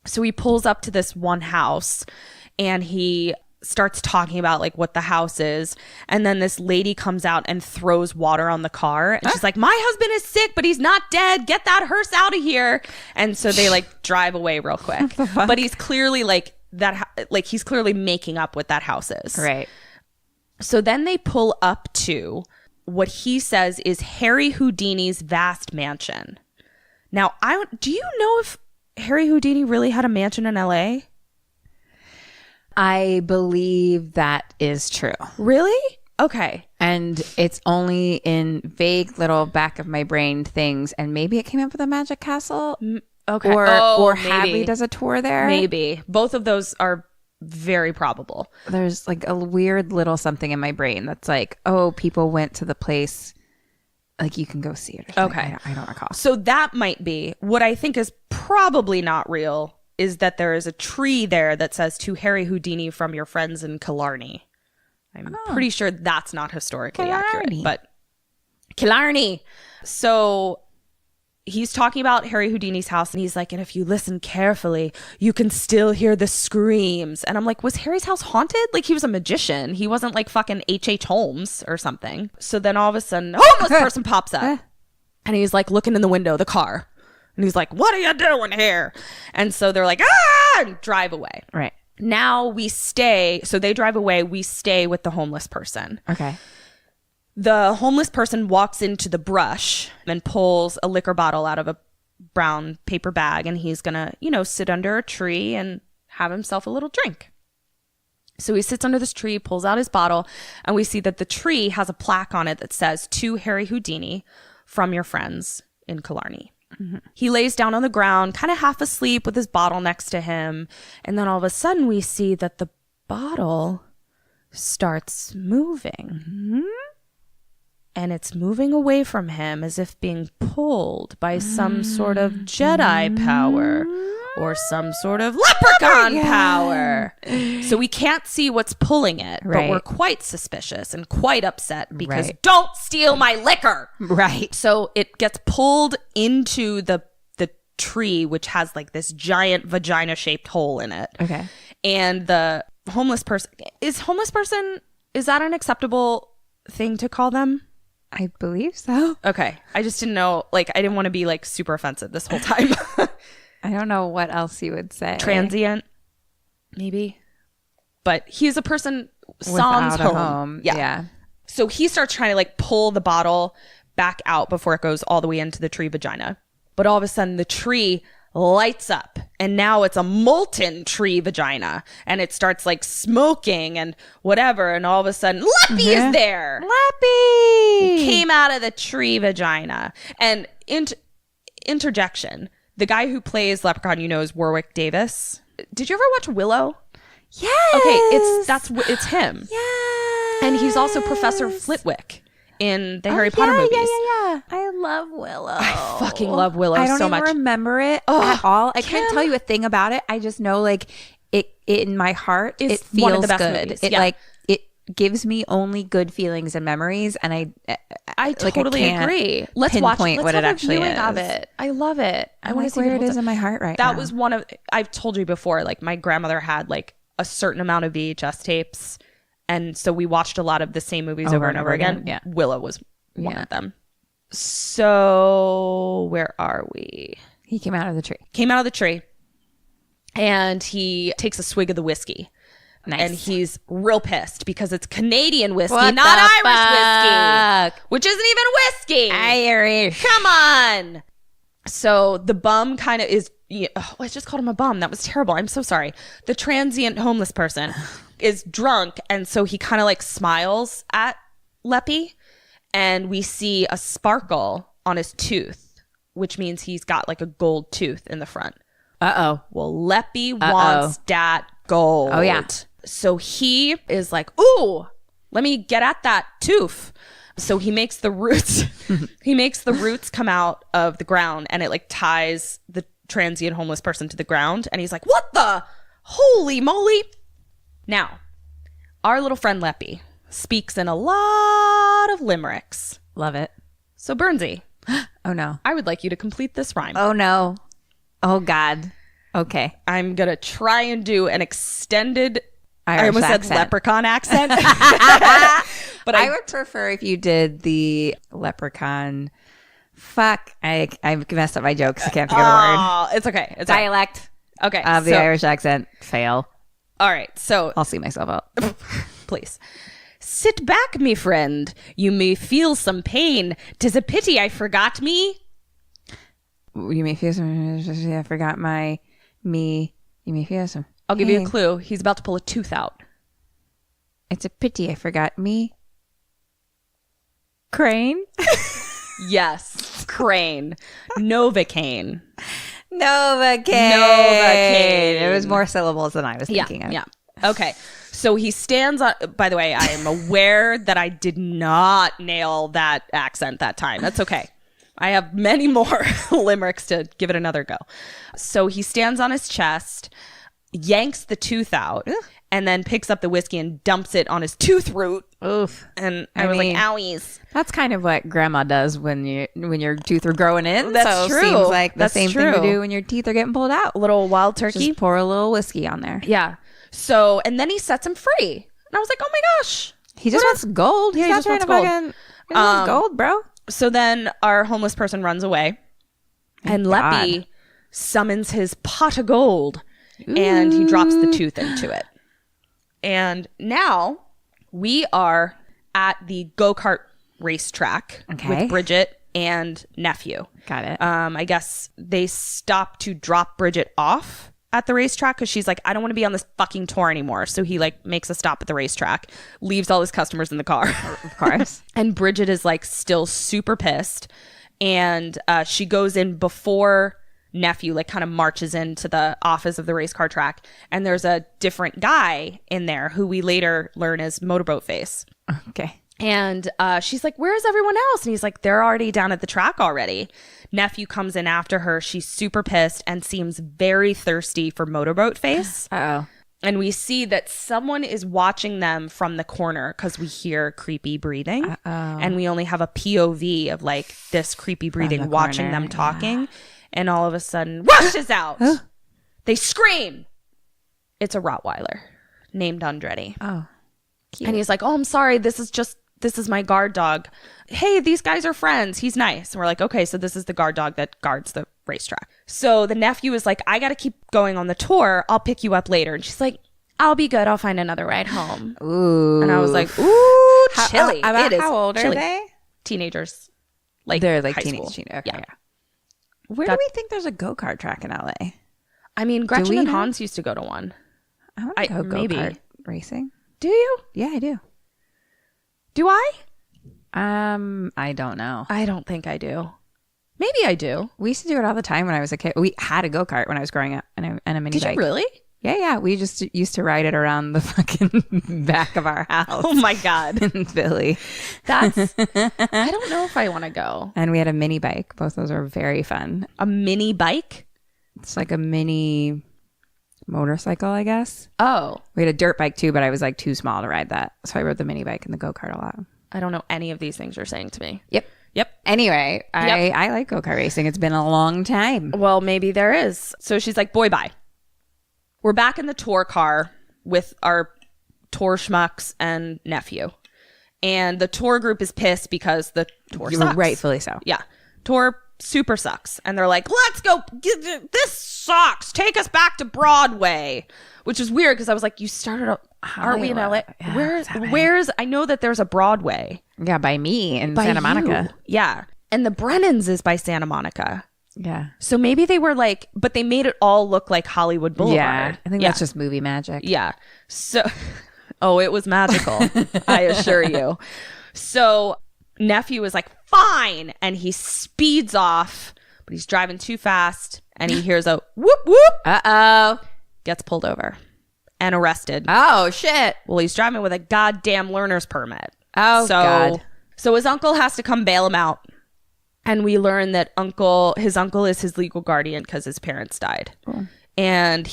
So he pulls up to this one house and he starts talking about like what the house is. And then this lady comes out and throws water on the car. And she's like, my husband is sick, but he's not dead. Get that hearse out of here. And so they like drive away real quick. But he's clearly like, he's clearly making up what that house is. Right. So then they pull up to what he says is Harry Houdini's vast mansion. Now, do you know if Harry Houdini really had a mansion in LA? I believe that is true. Really? Okay. And it's only in vague little back of my brain things. And maybe it came up with a Magic Castle. Okay. Or Hadley does a tour there. Maybe. Both of those are very probable. There's like a weird little something in my brain that's like, oh, people went to the place. Like you can go see it or something. Okay. I don't recall. So that might be what I think is probably not real is that there is a tree there that says to Harry Houdini from your friends in Killarney. I'm pretty sure that's not historically accurate, but Killarney. So he's talking about Harry Houdini's house, and he's like, and if you listen carefully, you can still hear the screams. And I'm like, was Harry's house haunted? Like, he was a magician. He wasn't like fucking H.H. Holmes or something. So then all of a sudden, a homeless person pops up, and he's like looking in the window of the car. And he's like, what are you doing here? And so they're like, ah, and drive away. Right. Now we stay. So they drive away. We stay with the homeless person. Okay. The homeless person walks into the brush and pulls a liquor bottle out of a brown paper bag. And he's going to, you know, sit under a tree and have himself a little drink. So he sits under this tree, pulls out his bottle, and we see that the tree has a plaque on it that says, to Harry Houdini from your friends in Killarney. Mm-hmm. He lays down on the ground, kind of half asleep with his bottle next to him. And then all of a sudden we see that the bottle starts moving. Mm-hmm. And it's moving away from him as if being pulled by some sort of Jedi power or some sort of leprechaun power. So we can't see what's pulling it, but we're quite suspicious and quite upset because don't steal my liquor. Right. So it gets pulled into the tree, which has like this giant vagina-shaped hole in it. Okay. And the homeless person, is that an acceptable thing to call them? I believe so. Okay. I just didn't know, like, I didn't want to be like super offensive this whole time. I don't know what else you would say. Transient, maybe. But he's a person sans home. Yeah. So he starts trying to like pull the bottle back out before it goes all the way into the tree vagina. But all of a sudden the tree lights up, and now it's a molten tree vagina, and it starts like smoking and whatever, and all of a sudden Leppy is there. Leppy came out of the tree vagina. And interjection, the guy who plays Leprechaun, you know, is Warwick Davis. Did you ever watch Willow? Yes. Okay, it's him. Yeah. And he's also Professor Flitwick in the Harry Potter movies. Yeah. I love Willow. I fucking love Willow so much. I don't even remember it at all. I can't tell you a thing about it. I just know like it in my heart, it feels one of the best good. movies. It like it gives me only good feelings and memories, and I totally agree. Let's watch it. Let's have a viewing of it. I love it. I want to see where it is in my heart right now. That was one of, I've told you before, like my grandmother had like a certain amount of VHS tapes. And so we watched a lot of the same movies over and over again. Yeah. Willow was one of them. So where are we? He came out of the tree. Came out of the tree. And he takes a swig of the whiskey. Nice. And he's real pissed because it's Canadian whiskey, not Irish whiskey. Which isn't even whiskey. Irish. Come on. So the bum kind of is, I just called him a bum. That was terrible. I'm so sorry. The transient homeless person is drunk, and so he kind of like smiles at Leppy, and we see a sparkle on his tooth, which means he's got like a gold tooth in the front. Well, Leppy wants that gold. Oh yeah. So he is like, ooh, let me get at that tooth. So he makes the roots come out of the ground, and it like ties the transient homeless person to the ground, and he's like, what the holy moly. Now, our little friend Leppy speaks in a lot of limericks. Love it. So, Bernsey. Oh, no. I would like you to complete this rhyme. Oh, no. Oh, God. Okay. I'm going to try and do an extended, Irish I almost accent. said leprechaun accent. But I would prefer if you did the leprechaun. Fuck. I messed up my jokes. I can't think of the word. It's okay. It's dialect. Okay. Of the Irish accent. Fail. All right, so I'll see myself out. Please. Sit back, me friend. You may feel some pain. 'Tis a pity I forgot me. You may feel some. I forgot my me. You may feel some. I'll give you a clue. He's about to pull a tooth out. It's a pity I forgot me. Crane. Yes, crane. Novocaine. Novocaine. It was more syllables than I was thinking of. Yeah. Okay. So he stands on. By the way, I am aware that I did not nail that accent that time. That's okay. I have many more limericks to give it another go. So he stands on his chest, yanks the tooth out, and then picks up the whiskey and dumps it on his tooth root. Oof. And I was like, owies. That's kind of what grandma does when your teeth are growing in. That's true. Seems like the That's same true. thing to do when your teeth are getting pulled out. A little wild turkey. Just pour a little whiskey on there. Yeah. So, and then he sets him free. And I was like, oh my gosh. He just wants gold. Yeah, He's he not just trying to wants fucking he wants gold, bro. So then our homeless person runs away. And Leppy summons his pot of gold. And he drops the tooth into it. And now we are at the go-kart racetrack with Bridget and nephew. Got it. I guess they stopped to drop Bridget off at the racetrack because she's like, I don't want to be on this fucking tour anymore. So he like makes a stop at the racetrack, leaves all his customers in the car. Of course. And Bridget is like still super pissed. And she goes in before nephew like kind of marches into the office of the race car track, and there's a different guy in there who we later learn is Motorboat Face. Okay. And she's like, where's everyone else? And he's like, they're already down at the track already. Nephew comes in after her. She's super pissed and seems very thirsty for Motorboat Face. Uh-oh. And we see that someone is watching them from the corner because we hear creepy breathing. Uh-oh. And we only have a POV of like this creepy breathing watching them talking. Yeah. And all of a sudden, rushes out. They scream. It's a Rottweiler named Andretti. Oh, cute. And he's like, oh, I'm sorry. This is my guard dog. Hey, these guys are friends. He's nice. And we're like, okay, so this is the guard dog that guards the racetrack. So the nephew is like, I got to keep going on the tour. I'll pick you up later. And she's like, I'll be good. I'll find another ride home. Ooh. And I was like, ooh, chilly. How old chilly. are they? Teenagers. They're like high teenage. school. Okay, yeah. Where do we think there's a go-kart track in LA? I mean, Gretchen and Hans used to go to one. I want to go maybe. go-kart racing. Do you? Yeah, I do. Do I? I don't know. I don't think I do. Maybe I do. We used to do it all the time when I was a kid. We had a go-kart when I was growing up and a mini Did bike. you really? Yeah. We just used to ride it around the fucking back of our house. Oh my God. In Philly. I don't know if I want to go. And we had a mini bike. Both those are very fun. A mini bike? It's like a mini motorcycle, I guess. Oh. We had a dirt bike too, but I was like too small to ride that. So I rode the mini bike and the go-kart a lot. I don't know any of these things you're saying to me. Yep. Anyway, I like go-kart racing. It's been a long time. Well, maybe there is. So she's like, boy, bye. We're back in the tour car with our tour schmucks and nephew. And the tour group is pissed because the tour sucks. Rightfully so. Yeah. Tour super sucks. And they're like, let's go. This sucks. Take us back to Broadway. Which is weird because I was like, you started up. Aren't we in LA? Yeah, Where's I know that there's a Broadway. Yeah, by me in Santa Monica. Yeah. And the Brennans is by Santa Monica. Yeah. So maybe they were like, but they made it all look like Hollywood Boulevard. Yeah. I think that's just movie magic. Yeah. So, it was magical. I assure you. So nephew was like, fine. And he speeds off, but he's driving too fast. And he hears a whoop, whoop. Uh-oh. Gets pulled over and arrested. Oh, shit. Well, he's driving with a goddamn learner's permit. Oh, God. So his uncle has to come bail him out. And we learn that his uncle is his legal guardian because his parents died. Oh. And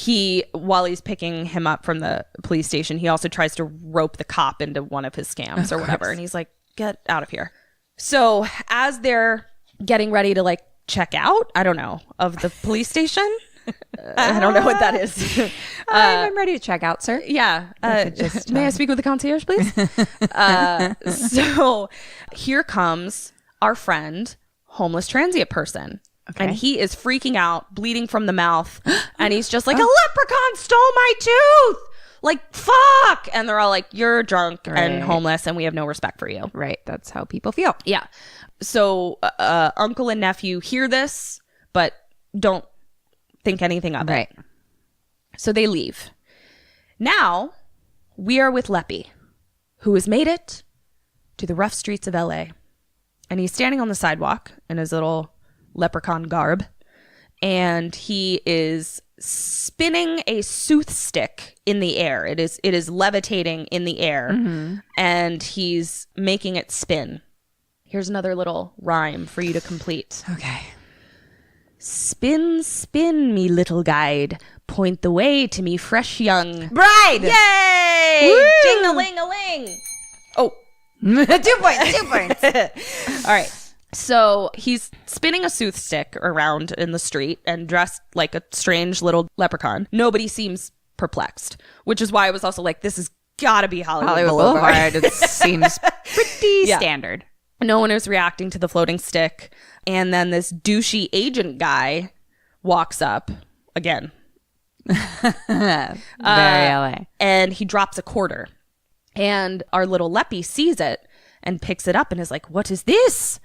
while he's picking him up from the police station, he also tries to rope the cop into one of his scams or whatever. And he's like, get out of here. So as they're getting ready to like check out, I don't know, of the police station. I don't know what that is. I'm ready to check out, sir. Yeah. May I speak with the concierge, please? So here comes our friend, homeless transient person. Okay. And he is freaking out, bleeding from the mouth. And he's just like, a leprechaun stole my tooth. Like, fuck. And they're all like, you're drunk and homeless and we have no respect for you. Right. That's how people feel. Yeah. So uncle and nephew hear this, but don't think anything of it. So they leave. Now we are with Leppy, who has made it to the rough streets of LA. And he's standing on the sidewalk in his little leprechaun garb. And he is spinning a sooth stick in the air. It is levitating in the air. Mm-hmm. And he's making it spin. Here's another little rhyme for you to complete. Okay. Spin, spin, me little guide. Point the way to me fresh young Bride! Yay! Ding-a-ling-a-ling. Oh. 2 points. 2 points. All right. So he's spinning a soothstick around in the street and dressed like a strange little leprechaun. Nobody seems perplexed, which is why I was also like, this has got to be Hollywood Boulevard. It seems pretty standard. No one is reacting to the floating stick. And then this douchey agent guy walks up again. Very LA. And he drops a quarter. And our little Leppy sees it and picks it up and is like, what is this?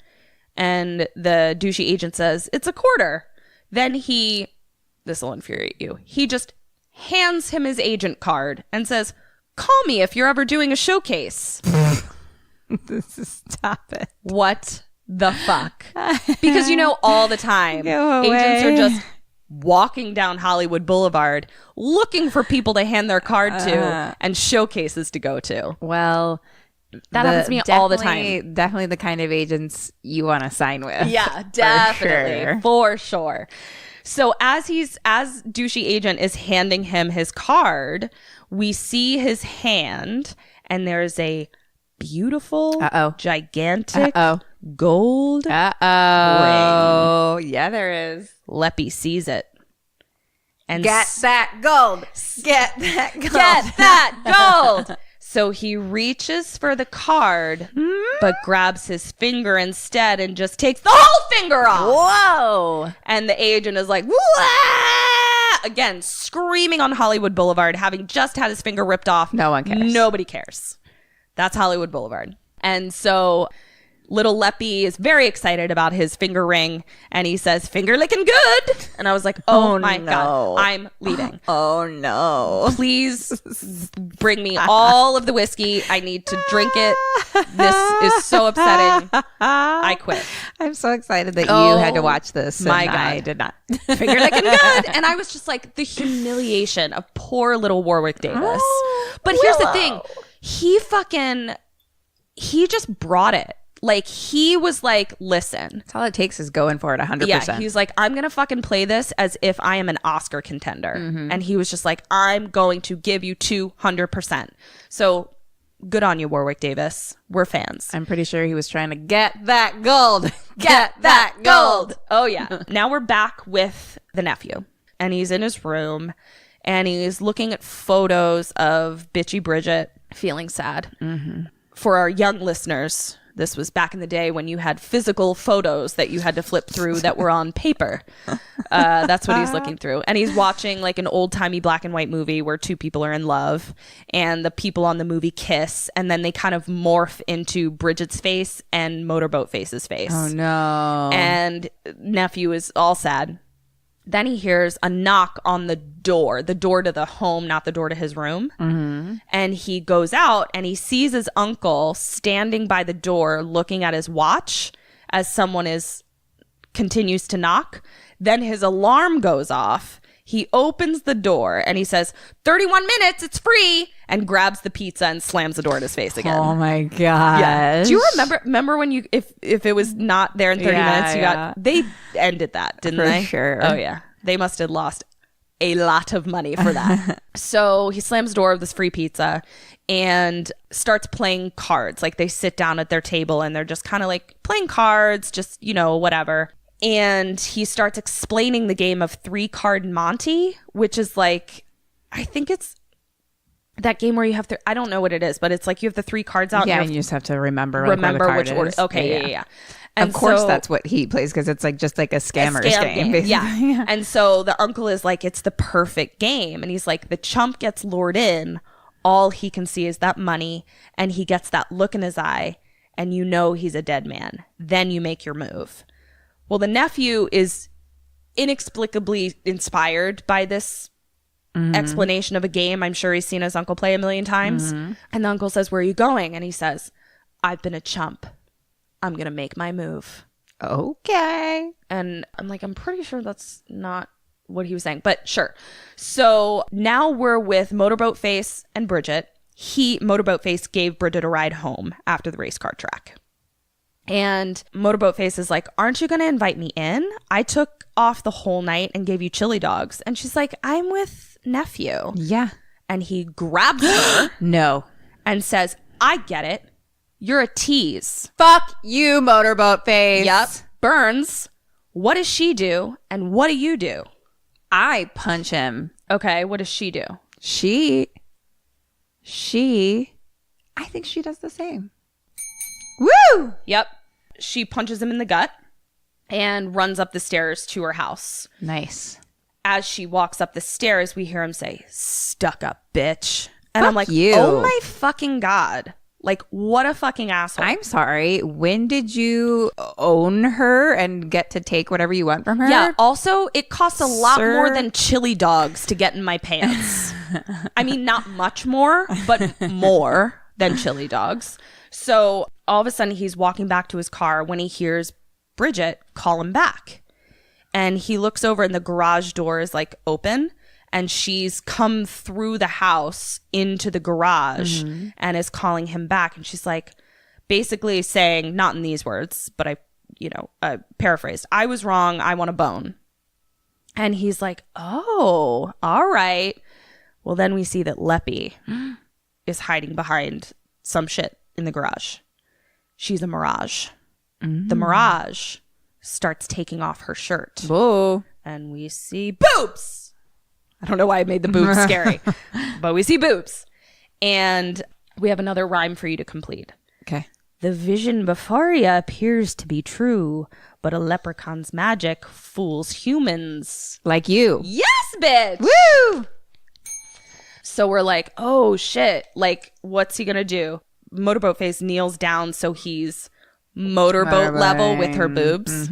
And the douchey agent says, it's a quarter. Then this will infuriate you. He just hands him his agent card and says, call me if you're ever doing a showcase. Stop it. What the fuck? Because all the time, agents are just walking down Hollywood Boulevard looking for people to hand their card to and showcases to go to. Well, that happens to me all the time. Definitely the kind of agents you want to sign with. Yeah, definitely. For sure. So as douchey agent is handing him his card, we see his hand and there's a beautiful, gigantic gold ring. Yeah, there is. Leppy sees it. And Get that gold. Get that gold. Get that gold. So he reaches for the card, but grabs his finger instead and just takes the whole finger off. Whoa. And the agent is like, wah! Again, screaming on Hollywood Boulevard, having just had his finger ripped off. No one cares. Nobody cares. That's Hollywood Boulevard. And so little Leppy is very excited about his finger ring, and he says, finger licking good. And I was like, oh my God, I'm leaving. Oh no. Please bring me all of the whiskey. I need to drink it. This is so upsetting. I quit. I'm so excited that you had to watch this. My God. I did not. Finger licking good. And I was just like, the humiliation of poor little Warwick Davis. But here's the thing. He just brought it. Like, he was like, listen. That's all it takes is going for it 100%. Yeah, he's like, I'm going to fucking play this as if I am an Oscar contender. And he was just like, I'm going to give you 200%. So good on you, Warwick Davis. We're fans. I'm pretty sure he was trying to get that gold. Get that gold. Oh, yeah. Now we're back with the nephew. And he's in his room. And he's looking at photos of bitchy Bridget feeling sad. For our young listeners, this was back in the day when you had physical photos that you had to flip through that were on paper. That's what he's looking through. And he's watching like an old-timey black and white movie where two people are in love and the people on the movie kiss, and then they kind of morph into Bridget's face and Motorboat Face's face. Oh, no. And nephew is all sad. Then he hears a knock on the door to the home, not the door to his room. And he goes out and he sees his uncle standing by the door looking at his watch as someone continues to knock. Then his alarm goes off. He opens the door and he says, 31 minutes, it's free, and grabs the pizza and slams the door in his face again. Oh my God. Yeah. Do you remember when you, if it was not there in 30 minutes, they ended that, didn't they? For sure. Oh yeah. They must have lost a lot of money for that. So he slams the door of this free pizza and starts playing cards. Like, they sit down at their table and they're just kind of like playing cards, just, whatever. And he starts explaining the game of 3-card Monty, which is like, I think it's that game where you have to, I don't know what it is, but it's like you have the 3 cards out. Yeah, and you just have to remember which order. Okay, yeah. And of course, that's what he plays, because it's like just like a scammer's game. Basically. Yeah. And so the uncle is like, it's the perfect game. And he's like, the chump gets lured in. All he can see is that money. And he gets that look in his eye. And he's a dead man. Then you make your move. Well, the nephew is inexplicably inspired by this explanation of a game. I'm sure he's seen his uncle play a million times. And the uncle says, where are you going? And he says, I've been a chump. I'm going to make my move. Okay. And I'm like, I'm pretty sure that's not what he was saying, but sure. So now we're with Motorboat Face and Bridget. Motorboat Face gave Bridget a ride home after the race car track. And Motorboat Face is like, aren't you going to invite me in? I took off the whole night and gave you chili dogs. And she's like, I'm with nephew. Yeah. And he grabs her No. and says, I get it. You're a tease. Fuck you, Motorboat Face. Yep. Burns. What does she do? And what do you do? I punch him. Okay, what does she do? I think she does the same. Woo! Yep. She punches him in the gut and runs up the stairs to her house. Nice. As she walks up the stairs, we hear him say, stuck up, bitch. And Fuck I'm like, you. oh my fucking God. Like, what a fucking asshole. I'm sorry. When did you own her and get to take whatever you want from her? Yeah. Also, it costs a lot Sir? more than chili dogs to get in my pants. I mean, not much more, but more than chili dogs. So all of a sudden, he's walking back to his car when he hears Bridget call him back. And he looks over and the garage door is like open. And she's come through the house into the garage and is calling him back. And she's like, basically saying, not in these words, but I paraphrased, I was wrong. I want a bone. And he's like, oh, all right. Well, then we see that Leppy is hiding behind some shit in the garage. She's a mirage. The mirage starts taking off her shirt. Whoa. And we see boobs. I don't know why I made the boobs scary, but we see boobs. And we have another rhyme for you to complete. Okay. The vision before you appears to be true, but a leprechaun's magic fools humans. Like you. Yes, bitch! Woo! So we're like, oh shit, like what's he gonna do? Motorboat Face kneels down so he's motorboat level with her boobs.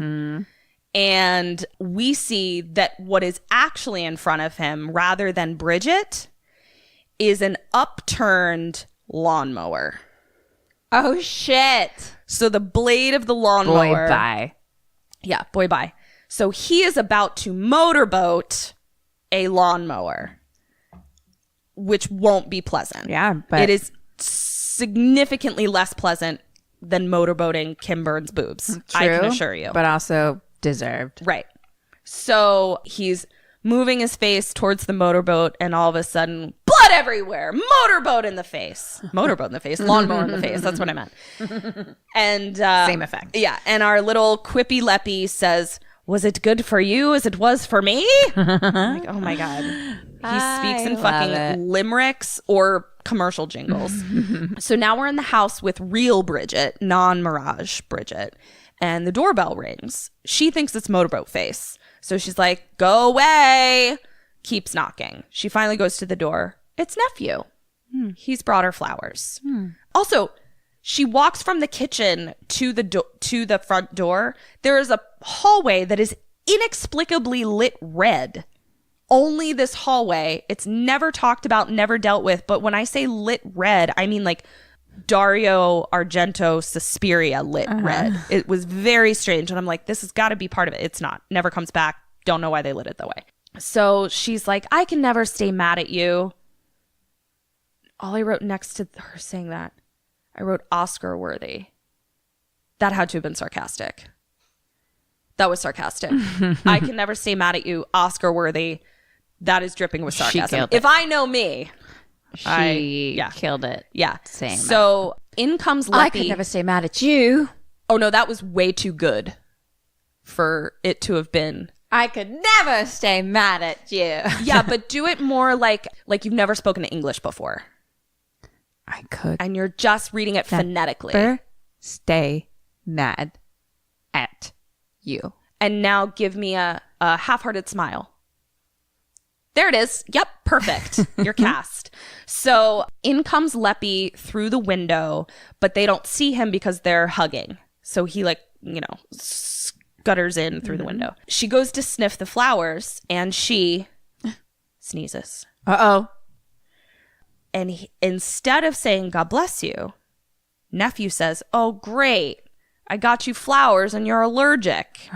And we see that what is actually in front of him, rather than Bridget, is an upturned lawnmower. Oh, shit. So the blade of the lawnmower. Boy, bye. Yeah, boy, bye. So he is about to motorboat a lawnmower, which won't be pleasant. Yeah, but it is significantly less pleasant than motorboating Kim Burns' boobs. True, I can assure you. But also deserved. Right. So he's moving his face towards the motorboat, and all of a sudden, blood everywhere. Motorboat in the face. Motorboat in the face. Lawnmower in the face. That's what I meant. And Same effect. Yeah. And our little quippy Leppy says, was it good for you as it was for me? I'm like, oh my God. He speaks in fucking limericks or commercial jingles. So now we're in the house with real Bridget, non-Mirage Bridget. And the doorbell rings. She thinks it's Motorboat Face. So she's like, go away. Keeps knocking. She finally goes to the door. It's nephew. He's brought her flowers. Also, she walks from the kitchen to the front door. There is a hallway that is inexplicably lit red. Only this hallway. It's never talked about, never dealt with. But when I say lit red, I mean like Dario Argento Suspiria lit red. It was very strange. And I'm like, this has got to be part of it. It's not. Never comes back. Don't know why they lit it that way. So she's like, I can never stay mad at you. All I wrote next to her saying that, I wrote Oscar worthy. That had to have been sarcastic. That was sarcastic. I can never stay mad at you. Oscar worthy. That is dripping with sarcasm. If I know me. She killed it. Yeah. Same. So in comes Leppy. I could never stay mad at you. Oh no, that was way too good for it to have been. I could never stay mad at you. Yeah, but do it more like you've never spoken English before. I could And you're just reading it phonetically. never stay mad at you. And now give me a half-hearted smile. There it is. Yep, perfect. You're cast. So in comes Leppy through the window, but they don't see him because they're hugging. So he scutters in through the window. She goes to sniff the flowers and she sneezes. Uh-oh. And instead of saying, God bless you, nephew says, oh, great. I got you flowers and you're allergic.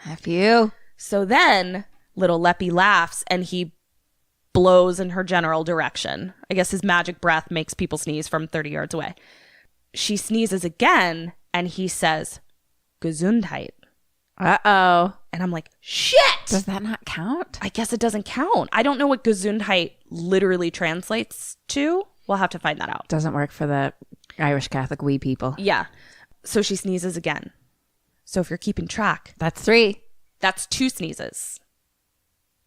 Nephew. So then little Leppy laughs and he blows in her general direction. I guess his magic breath makes people sneeze from 30 yards away. She sneezes again and he says, Gesundheit. Uh-oh. And I'm like, shit! Does that not count? I guess it doesn't count. I don't know what Gesundheit literally translates to. We'll have to find that out. Doesn't work for the Irish Catholic wee people. Yeah. So she sneezes again. So if you're keeping track, That's 3. that's 2 sneezes.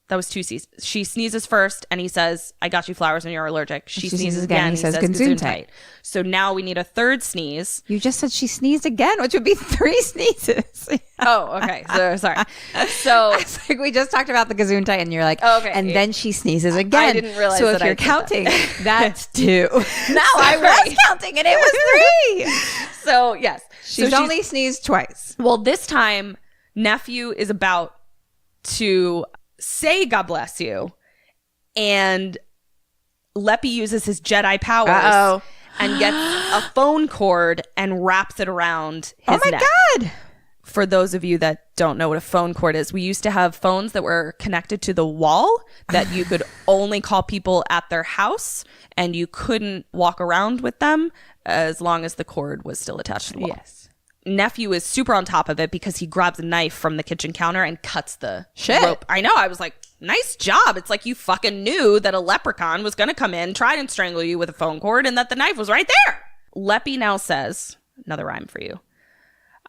That was 2 sneezes. She sneezes first, and he says, I got you flowers and you're allergic. She sneezes again. He says, Gesundheit. So now we need a third sneeze. You just said she sneezed again, which would be 3 sneezes. Oh, okay. So sorry. So It's like we just talked about the Gesundheit, and you're like, Okay. and then she sneezes again. I didn't realize So that if I you're did counting, that's 2. No, I Right. was counting, and it was 3. so yes. She's only sneezed twice. Well, this time, nephew is about to say God bless you, and Leppy uses his Jedi powers and gets a phone cord and wraps it around his neck. God. For those of you that don't know what a phone cord is, we used to have phones that were connected to the wall that you could only call people at their house, and you couldn't walk around with them as long as the cord was still attached to the wall. Yes. Nephew is super on top of it because he grabs a knife from the kitchen counter and cuts the Shit. rope. I know. I was like, nice job. It's like you fucking knew that a leprechaun was going to come in, try and strangle you with a phone cord, and that the knife was right there. Leppy now says, another rhyme for you.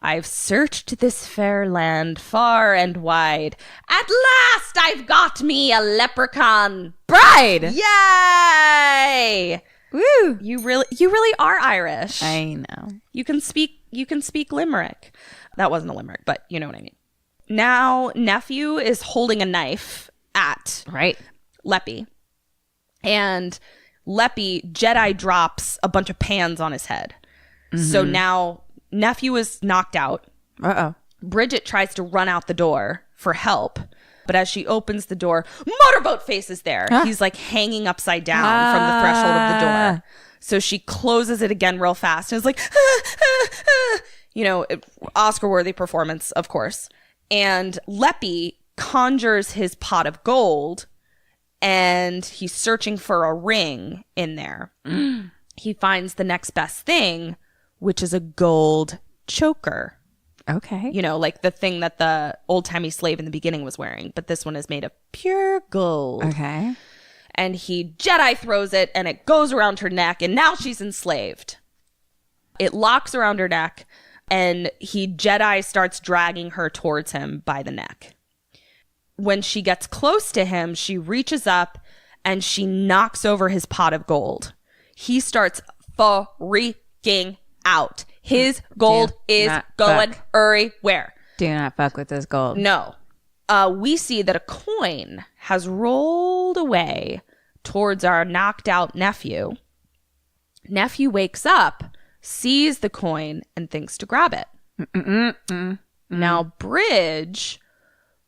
I've searched this fair land far and wide. At last I've got me a leprechaun Bride. Yay! Woo. You really are Irish. I know. You can speak Limerick. That wasn't a Limerick, but you know what I mean. Now, nephew is holding a knife at Right. Leppy. And Leppy Jedi drops a bunch of pans on his head. So now nephew is knocked out. Uh-oh. Bridget tries to run out the door for help. But as she opens the door, Motorboat Face is there. Huh? He's like hanging upside down from the threshold of the door. So she closes it again real fast and is like, you know, Oscar-worthy performance, of course. And Leppy conjures his pot of gold, and he's searching for a ring in there. He finds the next best thing, which is a gold choker. Okay. You know, like the thing that the old-timey slave in the beginning was wearing. But this one is made of pure gold. Okay. And he Jedi throws it, and it goes around her neck, and now she's enslaved. It locks around her neck, and he Jedi starts dragging her towards him by the neck. When she gets close to him, she reaches up, and she knocks over his pot of gold. He starts freaking out. His gold is going everywhere. Do not fuck with this gold. No. We see that a coin has rolled away towards our knocked out nephew. Nephew wakes up, sees the coin, and thinks to grab it. Now, Bridge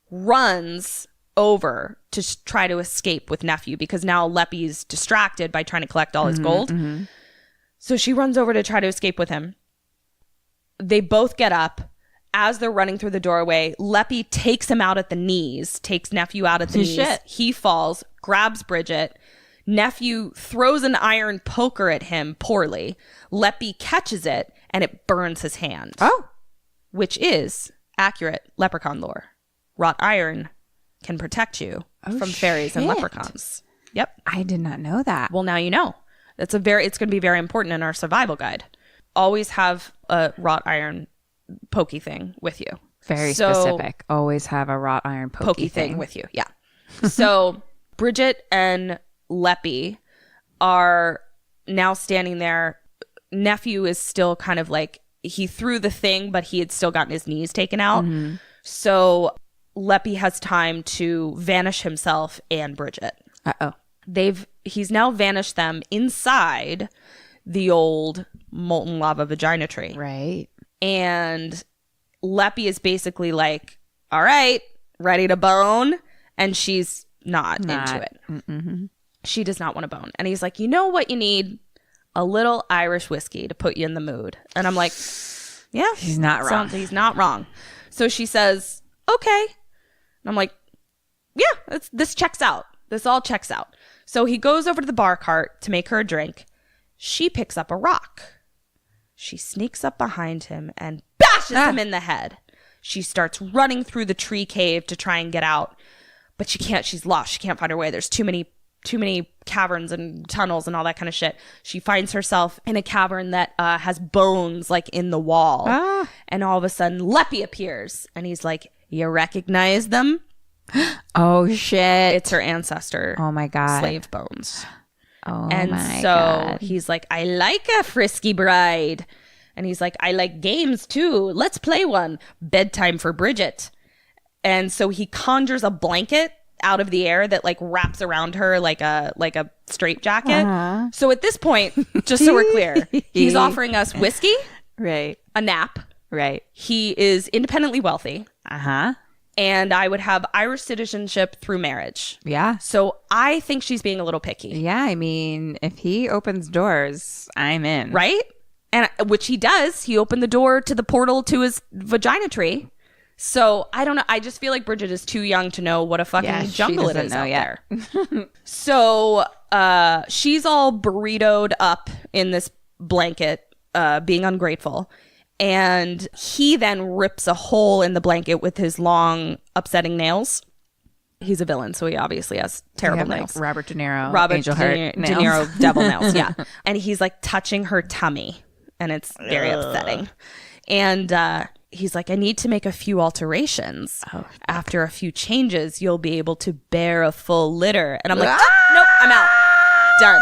runs over to try to escape with nephew because now Leppy's distracted by trying to collect all his gold. So she runs over to try to escape with him. They both get up. As they're running through the doorway, Leppy takes him out at the knees, takes nephew out at the knees. Shit. He falls, grabs Bridget. Nephew throws an iron poker at him poorly. Leppy catches it, and it burns his hand. Oh. Which is accurate leprechaun lore. Wrought iron can protect you from fairies and shit. leprechauns. Yep. I did not know that. Well, now you know. It's going to be very important in our survival guide. Always have a wrought iron pokey thing with you. Very specific. Always have a wrought iron pokey thing with you. Yeah. So Bridget and Leppy are now standing there. Nephew is still kind of like, he threw the thing, but he had still gotten his knees taken out. So Leppy has time to vanish himself and Bridget. Uh-oh. He's now vanished them inside the old molten lava vagina tree. Right. And Leppy is basically like, all right, ready to bone. And she's not into it. She does not want to bone. And he's like, you know what you need? A little Irish whiskey to put you in the mood. And I'm like, yeah. He's not wrong. He's not wrong. So she says, okay. And I'm like, yeah, this checks out. This all checks out. So he goes over to the bar cart to make her a drink. She picks up a rock. She sneaks up behind him and bashes him in the head. She starts running through the tree cave to try and get out, but she can't. She's lost. She can't find her way. There's too many caverns and tunnels and all that kind of shit. She finds herself in a cavern that has bones like in the wall. And all of a sudden Leppy appears and he's like, you recognize them? Oh shit. It's her ancestor. Oh my God. Slave bones. Oh and my so God. he's like, I like a frisky bride. And he's like, I like games too. Let's play one. Bedtime for Bridget. And so he conjures a blanket out of the air that like wraps around her like a straitjacket. So at this point, just so we're clear, he's offering us whiskey, Right. a nap. Right. He is independently wealthy. Uh-huh. And I would have Irish citizenship through marriage. Yeah. So I think she's being a little picky. Yeah, I mean, if he opens doors, I'm in. Right? And which he does. He opened the door to the portal to his vagina tree. So I don't know. I just feel like Bridget is too young to know what a fucking jungle it is out there. So she's all burritoed up in this blanket, being ungrateful. And he then rips a hole in the blanket with his long, upsetting nails. He's a villain, so he obviously has terrible nails. Like Robert De Niro, Angel Heart De nails. Niro, devil nails, yeah. And he's like touching her tummy, and it's very upsetting. And he's like, I need to make a few alterations. After a few changes, you'll be able to bear a full litter. And I'm like, nope, I'm out. Done.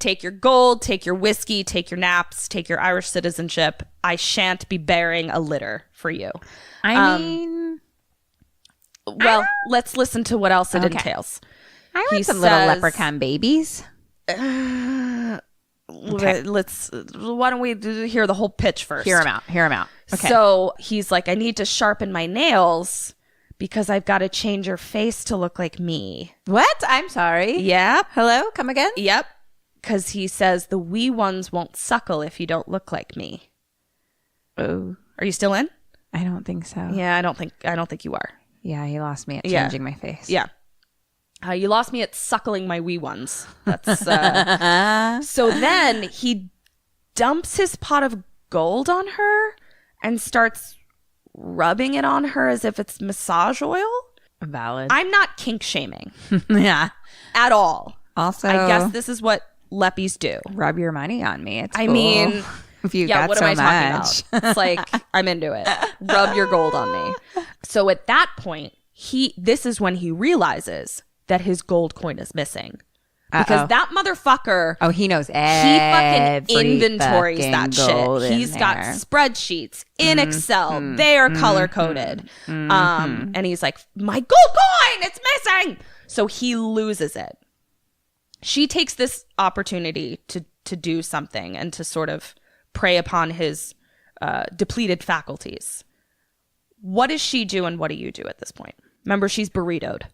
Take your gold, take your whiskey, take your naps, take your Irish citizenship. I shan't be bearing a litter for you. I mean... Well, let's listen to what else it entails. I want some little leprechaun babies. Why don't we hear the whole pitch first? Hear him out. Okay. So he's like, I need to sharpen my nails because I've got to change your face to look like me. What? I'm sorry. Yep. Hello? Come again? Yep. Because he says the wee ones won't suckle if you don't look like me. Oh. Are you still in? I don't think so. Yeah, I don't think you are. Yeah, he lost me at changing my face. Yeah. You lost me at suckling my wee ones. That's so then he dumps his pot of gold on her and starts rubbing it on her as if it's massage oil. Valid. I'm not kink shaming. Yeah. At all. Also, I guess this is what Leppies do. Rub your money on me. It's I cool. mean, if you yeah, got what so am I much. talking about? It's like, I'm into it. Rub your gold on me. So at that point, this is when he realizes that his gold coin is missing. Because that motherfucker... Oh, he knows he fucking inventories that shit. He's got there. Spreadsheets in Excel. They are color-coded. And he's like, my gold coin! It's missing! So he loses it. She takes this opportunity to do something and to sort of prey upon his depleted faculties. What does she do and what do you do at this point? Remember, she's burritoed.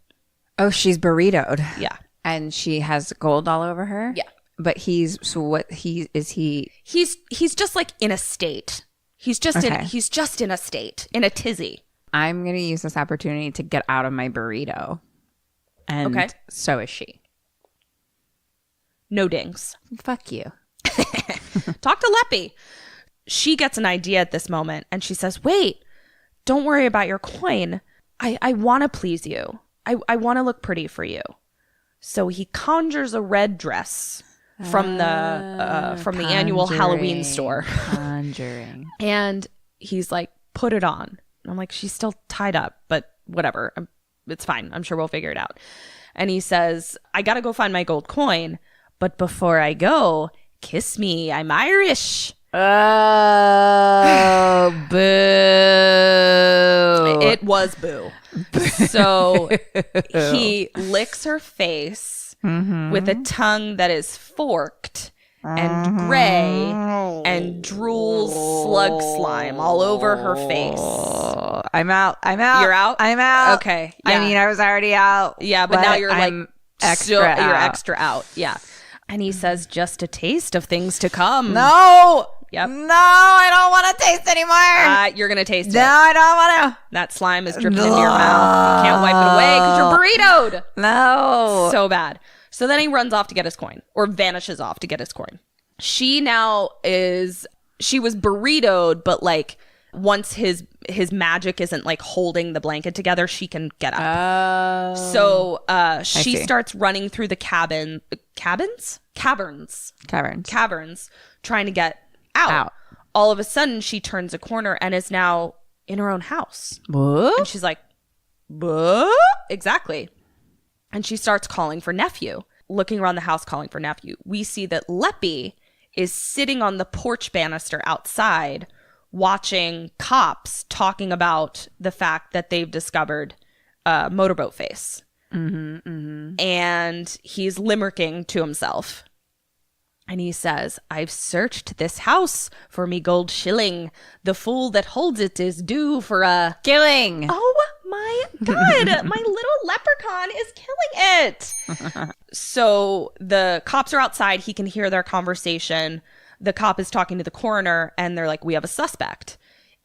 Oh, she's burritoed. Yeah. And she has gold all over her? Yeah. But he's just like in a state. He's just in a state, in a tizzy. I'm going to use this opportunity to get out of my burrito. And so is she. No dings. Fuck you. Talk to Leppy. She gets an idea at this moment and she says, wait, don't worry about your coin. I want to please you. I want to look pretty for you. So he conjures a red dress from the annual Halloween store. Conjuring. And he's like, put it on. And I'm like, she's still tied up, but whatever. It's fine. I'm sure we'll figure it out. And he says, I got to go find my gold coin. But before I go, kiss me. I'm Irish. Oh, boo. It was boo. So he licks her face with a tongue that is forked and gray and drools slug slime all over her face. I'm out. You're out? I'm out. Okay. Yeah. I mean, I was already out. Yeah, but now you're I'm extra out. You're extra out. Yeah. And he says, just a taste of things to come. No. Yep. No, I don't want to taste anymore. You're going to taste it. No, I don't want to. That slime is dripping into your mouth. You can't wipe it away because you're burritoed. No. So bad. So then he runs off to get his coin or vanishes off to get his coin. She now is she was burritoed, but like once his magic isn't like holding the blanket together, she can get up. So she starts running through the caverns trying to get out. All of a sudden she turns a corner and is now in her own house. What? And she's like, what? Exactly. And she starts calling for nephew, looking around the house, calling for nephew. We see that Leppy is sitting on the porch banister outside watching cops talking about the fact that they've discovered motorboat face. And he's limericking to himself. And he says, I've searched this house for me gold shilling. The fool that holds it is due for a killing. Oh my God. My little leprechaun is killing it. So the cops are outside. He can hear their conversation. The cop is talking to the coroner and they're like, we have a suspect.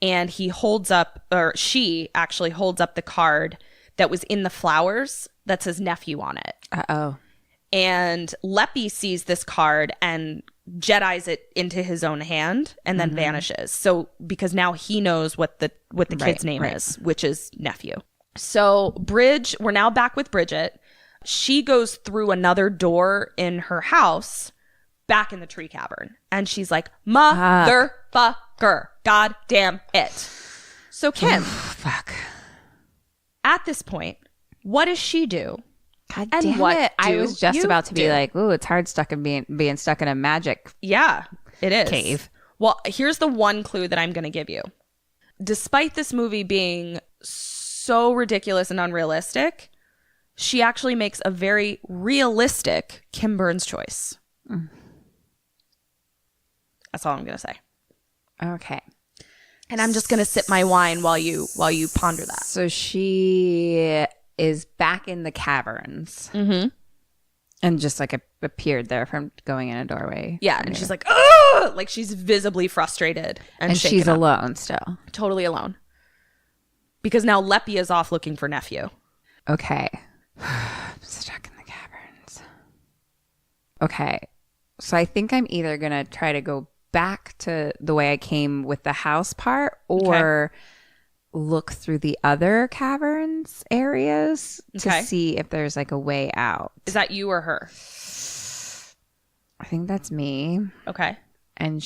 And he holds up, or she actually holds up the card that was in the flowers that says nephew on it. Uh-oh. And Leppy sees this card and Jedis it into his own hand and then vanishes. So because now he knows what the kid's name is, which is nephew. So we're now back with Bridget. She goes through another door in her house back in the tree cavern. And she's like, motherfucker, goddamn it. So Kim, at this point, what does she do? God damn it. I was just about to be like, ooh, it's hard being stuck in a magic Yeah, it is. cave. Well, here's the one clue that I'm going to give you. Despite this movie being so ridiculous and unrealistic, she actually makes a very realistic Kim Burns choice. That's all I'm going to say. Okay. And I'm just going to sip my wine while you ponder that. So she is back in the caverns. And just like appeared there from going in a doorway. Yeah, and she's like, oh, like she's visibly frustrated. And she's alone still. Totally alone. Because now Leppy is off looking for nephew. Okay. I'm stuck in the caverns. Okay. So I think I'm either going to try to go back to the way I came with the house part or look through the other caverns areas to see if there's like a way out. Is that you or her? I think that's me. Okay. And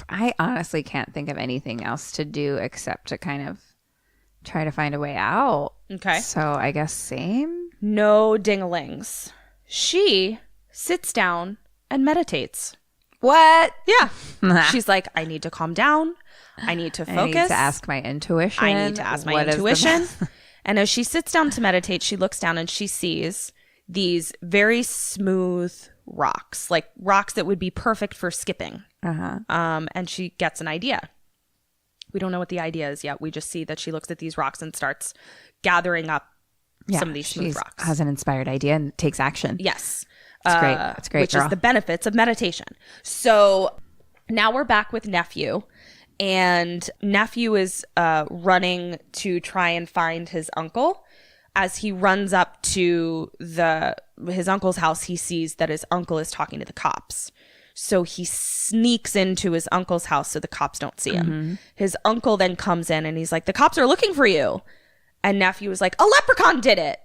I honestly can't think of anything else to do except to kind of try to find a way out. Okay. So I guess same. No dingalings. She sits down and meditates. What? Yeah. She's like, I need to calm down. I need to focus. I need to ask my intuition. I need to ask my intuition. And as she sits down to meditate, she looks down and she sees these very smooth rocks, like rocks that would be perfect for skipping. And she gets an idea. We don't know what the idea is yet. We just see that she looks at these rocks and starts gathering up some of these smooth rocks. Has an inspired idea and takes action. Yes. It's great. It's great, which is the benefits of meditation. So now we're back with nephew. And nephew is running to try and find his uncle. As he runs up to his uncle's house, he sees that his uncle is talking to the cops. So he sneaks into his uncle's house so the cops don't see him. His uncle then comes in and he's like, the cops are looking for you. And nephew is like, a leprechaun did it.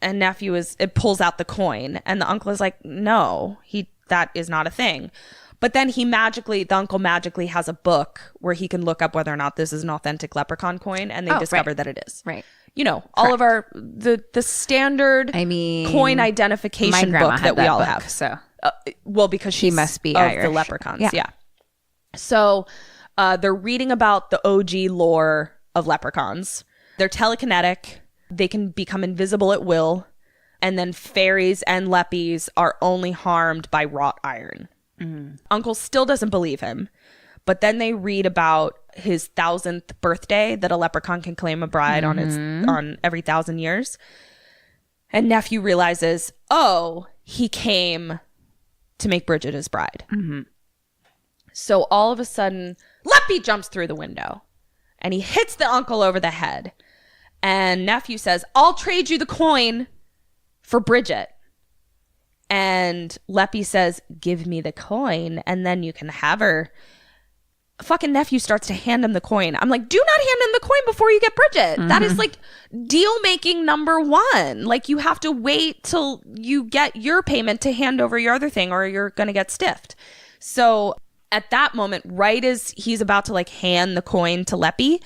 And nephew it pulls out the coin. And the uncle is like, no, that is not a thing. But then the uncle magically has a book where he can look up whether or not this is an authentic leprechaun coin. And they discover that it is. Right. You know, all of the standard coin identification book that we all have. So, well, because she must be of Irish. the leprechauns. Yeah. So they're reading about the OG lore of leprechauns. They're telekinetic. They can become invisible at will. And then fairies and leppies are only harmed by wrought iron. Uncle still doesn't believe him. But then they read about his 1000th birthday, that a leprechaun can claim a bride on every 1,000 years. And nephew realizes, he came to make Bridget his bride. So all of a sudden, Leppy jumps through the window and he hits the uncle over the head. And nephew says, I'll trade you the coin for Bridget. And Leppy says, give me the coin and then you can have her. Fucking nephew starts to hand him the coin. I'm like, do not hand him the coin before you get Bridget. Mm-hmm. That is like deal making number one. Like, you have to wait till you get your payment to hand over your other thing or you're going to get stiffed. So at that moment, right as he's about to like hand the coin to Leppy,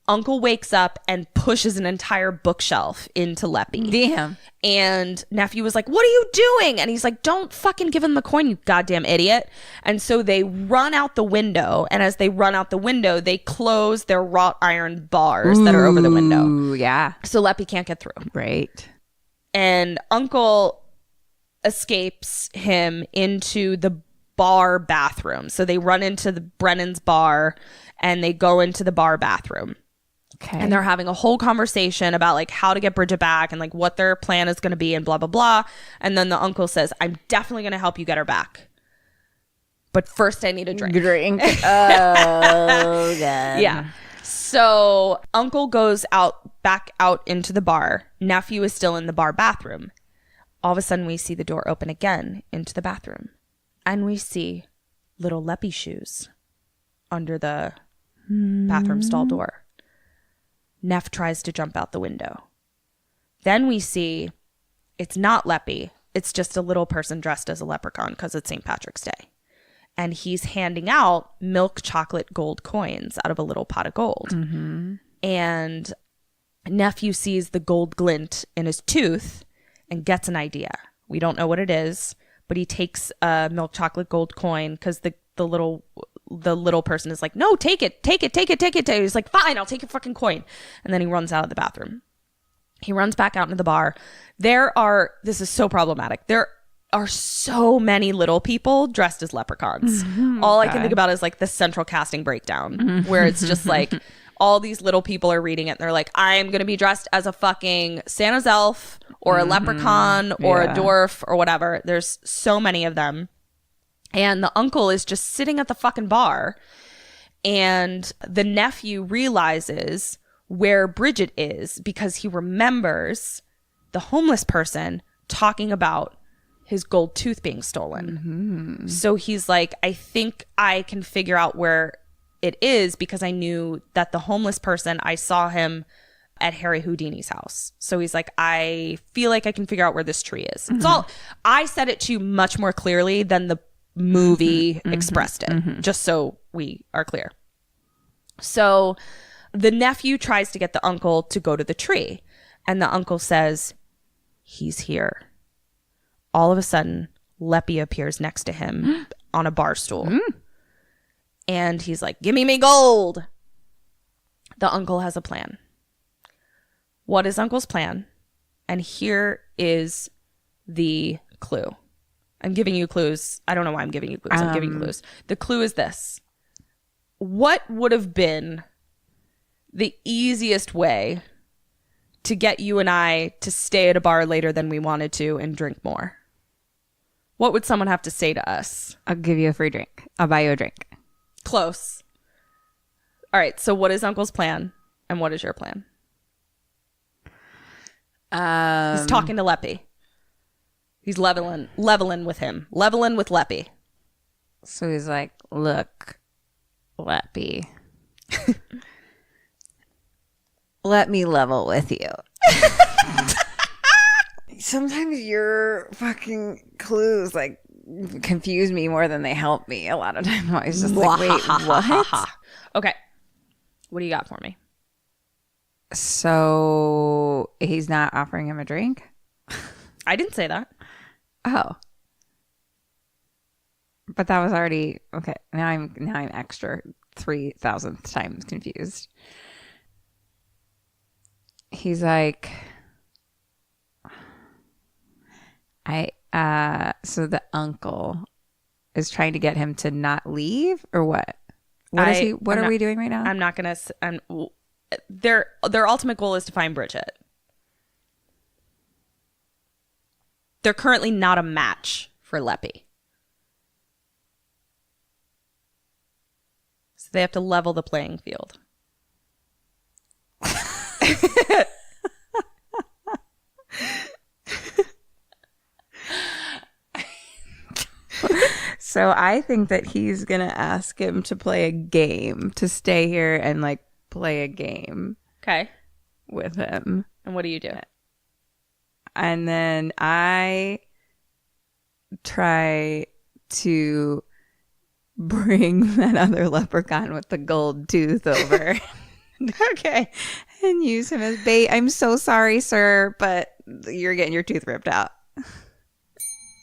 Uncle wakes up and pushes an entire bookshelf into Leppy. Damn. And nephew was like, what are you doing? And he's like, don't fucking give him the coin, you goddamn idiot. And so they run out the window. And as they run out the window, they close their wrought iron bars that are over the window. Ooh, yeah. So Leppy can't get through. Right. And Uncle escapes him into the bar bathroom. So they run into the Brennan's bar and they go into the bar bathroom. Okay. And they're having a whole conversation about like how to get Bridget back and like what their plan is going to be and blah, blah, blah. And then the uncle says, I'm definitely going to help you get her back. But first I need a drink. Drink. Oh, God. Yeah. So Uncle goes back out into the bar. Nephew is still in the bar bathroom. All of a sudden we see the door open again into the bathroom. And we see little Leppy shoes under the bathroom stall door. Neff tries to jump out the window. Then we see it's not Leppy. It's just a little person dressed as a leprechaun because it's St. Patrick's Day. And he's handing out milk chocolate gold coins out of a little pot of gold. Mm-hmm. And nephew sees the gold glint in his tooth and gets an idea. We don't know what it is, but he takes a milk chocolate gold coin because the little person is like, no, take it. He's like, fine, I'll take your fucking coin. And then he runs out of the bathroom. He runs back out into the bar. This is so problematic. There are so many little people dressed as leprechauns. Mm-hmm. All I can think about is like the central casting breakdown where it's just like all these little people are reading it and they're like, I'm going to be dressed as a fucking Santa's elf or a leprechaun or a dwarf or whatever. There's so many of them. And the uncle is just sitting at the fucking bar. And the nephew realizes where Bridget is because he remembers the homeless person talking about his gold tooth being stolen. Mm-hmm. So he's like, I think I can figure out where it is because I knew that the homeless person, I saw him at Harry Houdini's house. So he's like, I feel like I can figure out where this tree is. Mm-hmm. It's all, I said it to you much more clearly than the movie expressed it, just so we are clear. So the nephew tries to get the uncle to go to the tree, and the uncle says, he's here. All of a sudden, Leppy appears next to him on a bar stool. And he's like, give me gold. The uncle has a plan. What is Uncle's plan? And here is the clue. I'm giving you clues. I don't know why I'm giving you clues. I'm giving you clues. The clue is this. What would have been the easiest way to get you and I to stay at a bar later than we wanted to and drink more? What would someone have to say to us? I'll give you a free drink. I'll buy you a drink. Close. All right. So what is Uncle's plan and what is your plan? He's talking to Leppy. He's leveling with him. Leveling with Leppy. So he's like, look, Leppy. Let me level with you. Sometimes your fucking clues like confuse me more than they help me. A lot of times I was just like, wait, what? Okay. What do you got for me? So he's not offering him a drink? I didn't say that. Oh. But that was already okay. Now I'm extra 3,000th times confused. He's like, so the uncle is trying to get him to not leave or what? What are we doing right now? I'm not gonna. Their ultimate goal is to find Bridget. They're currently not a match for Leppy. So they have to level the playing field. So I think that he's going to ask him to play a game, to stay here and like play a game. Okay. With him. And what do you do? And then I try to bring that other leprechaun with the gold tooth over. Okay. And use him as bait. I'm so sorry, sir, but you're getting your tooth ripped out.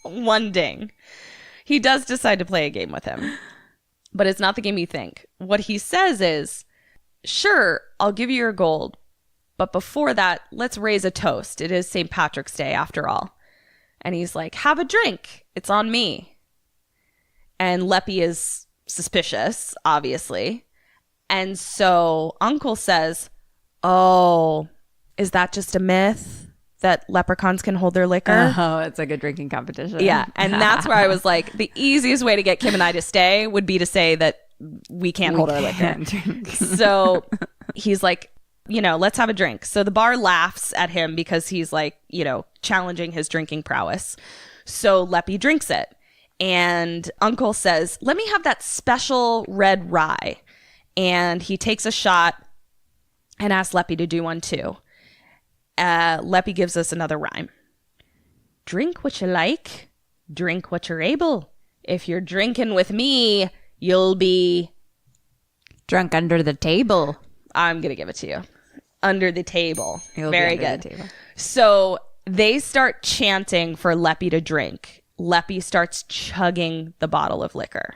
One ding. He does decide to play a game with him, but it's not the game you think. What he says is, sure, I'll give you your gold, but before that, let's raise a toast. It is St. Patrick's Day after all. And he's like, have a drink. It's on me. And Leppy is suspicious, obviously. And so Uncle says, oh, is that just a myth? That leprechauns can hold their liquor? Oh, it's like a drinking competition. Yeah. And that's where I was like, the easiest way to get Kim and I to stay would be to say that we can't hold our liquor. So he's like, let's have a drink. So the bar laughs at him because he's like, challenging his drinking prowess. So Leppy drinks it. And Uncle says, let me have that special red rye. And he takes a shot and asks Leppy to do one too. Leppy gives us another rhyme. Drink what you like, drink what you're able. If you're drinking with me, you'll be drunk under the table. I'm going to give it to you. Under the table. You'll Very be under good. the table. So they start chanting for Leppy to drink. Leppy starts chugging the bottle of liquor.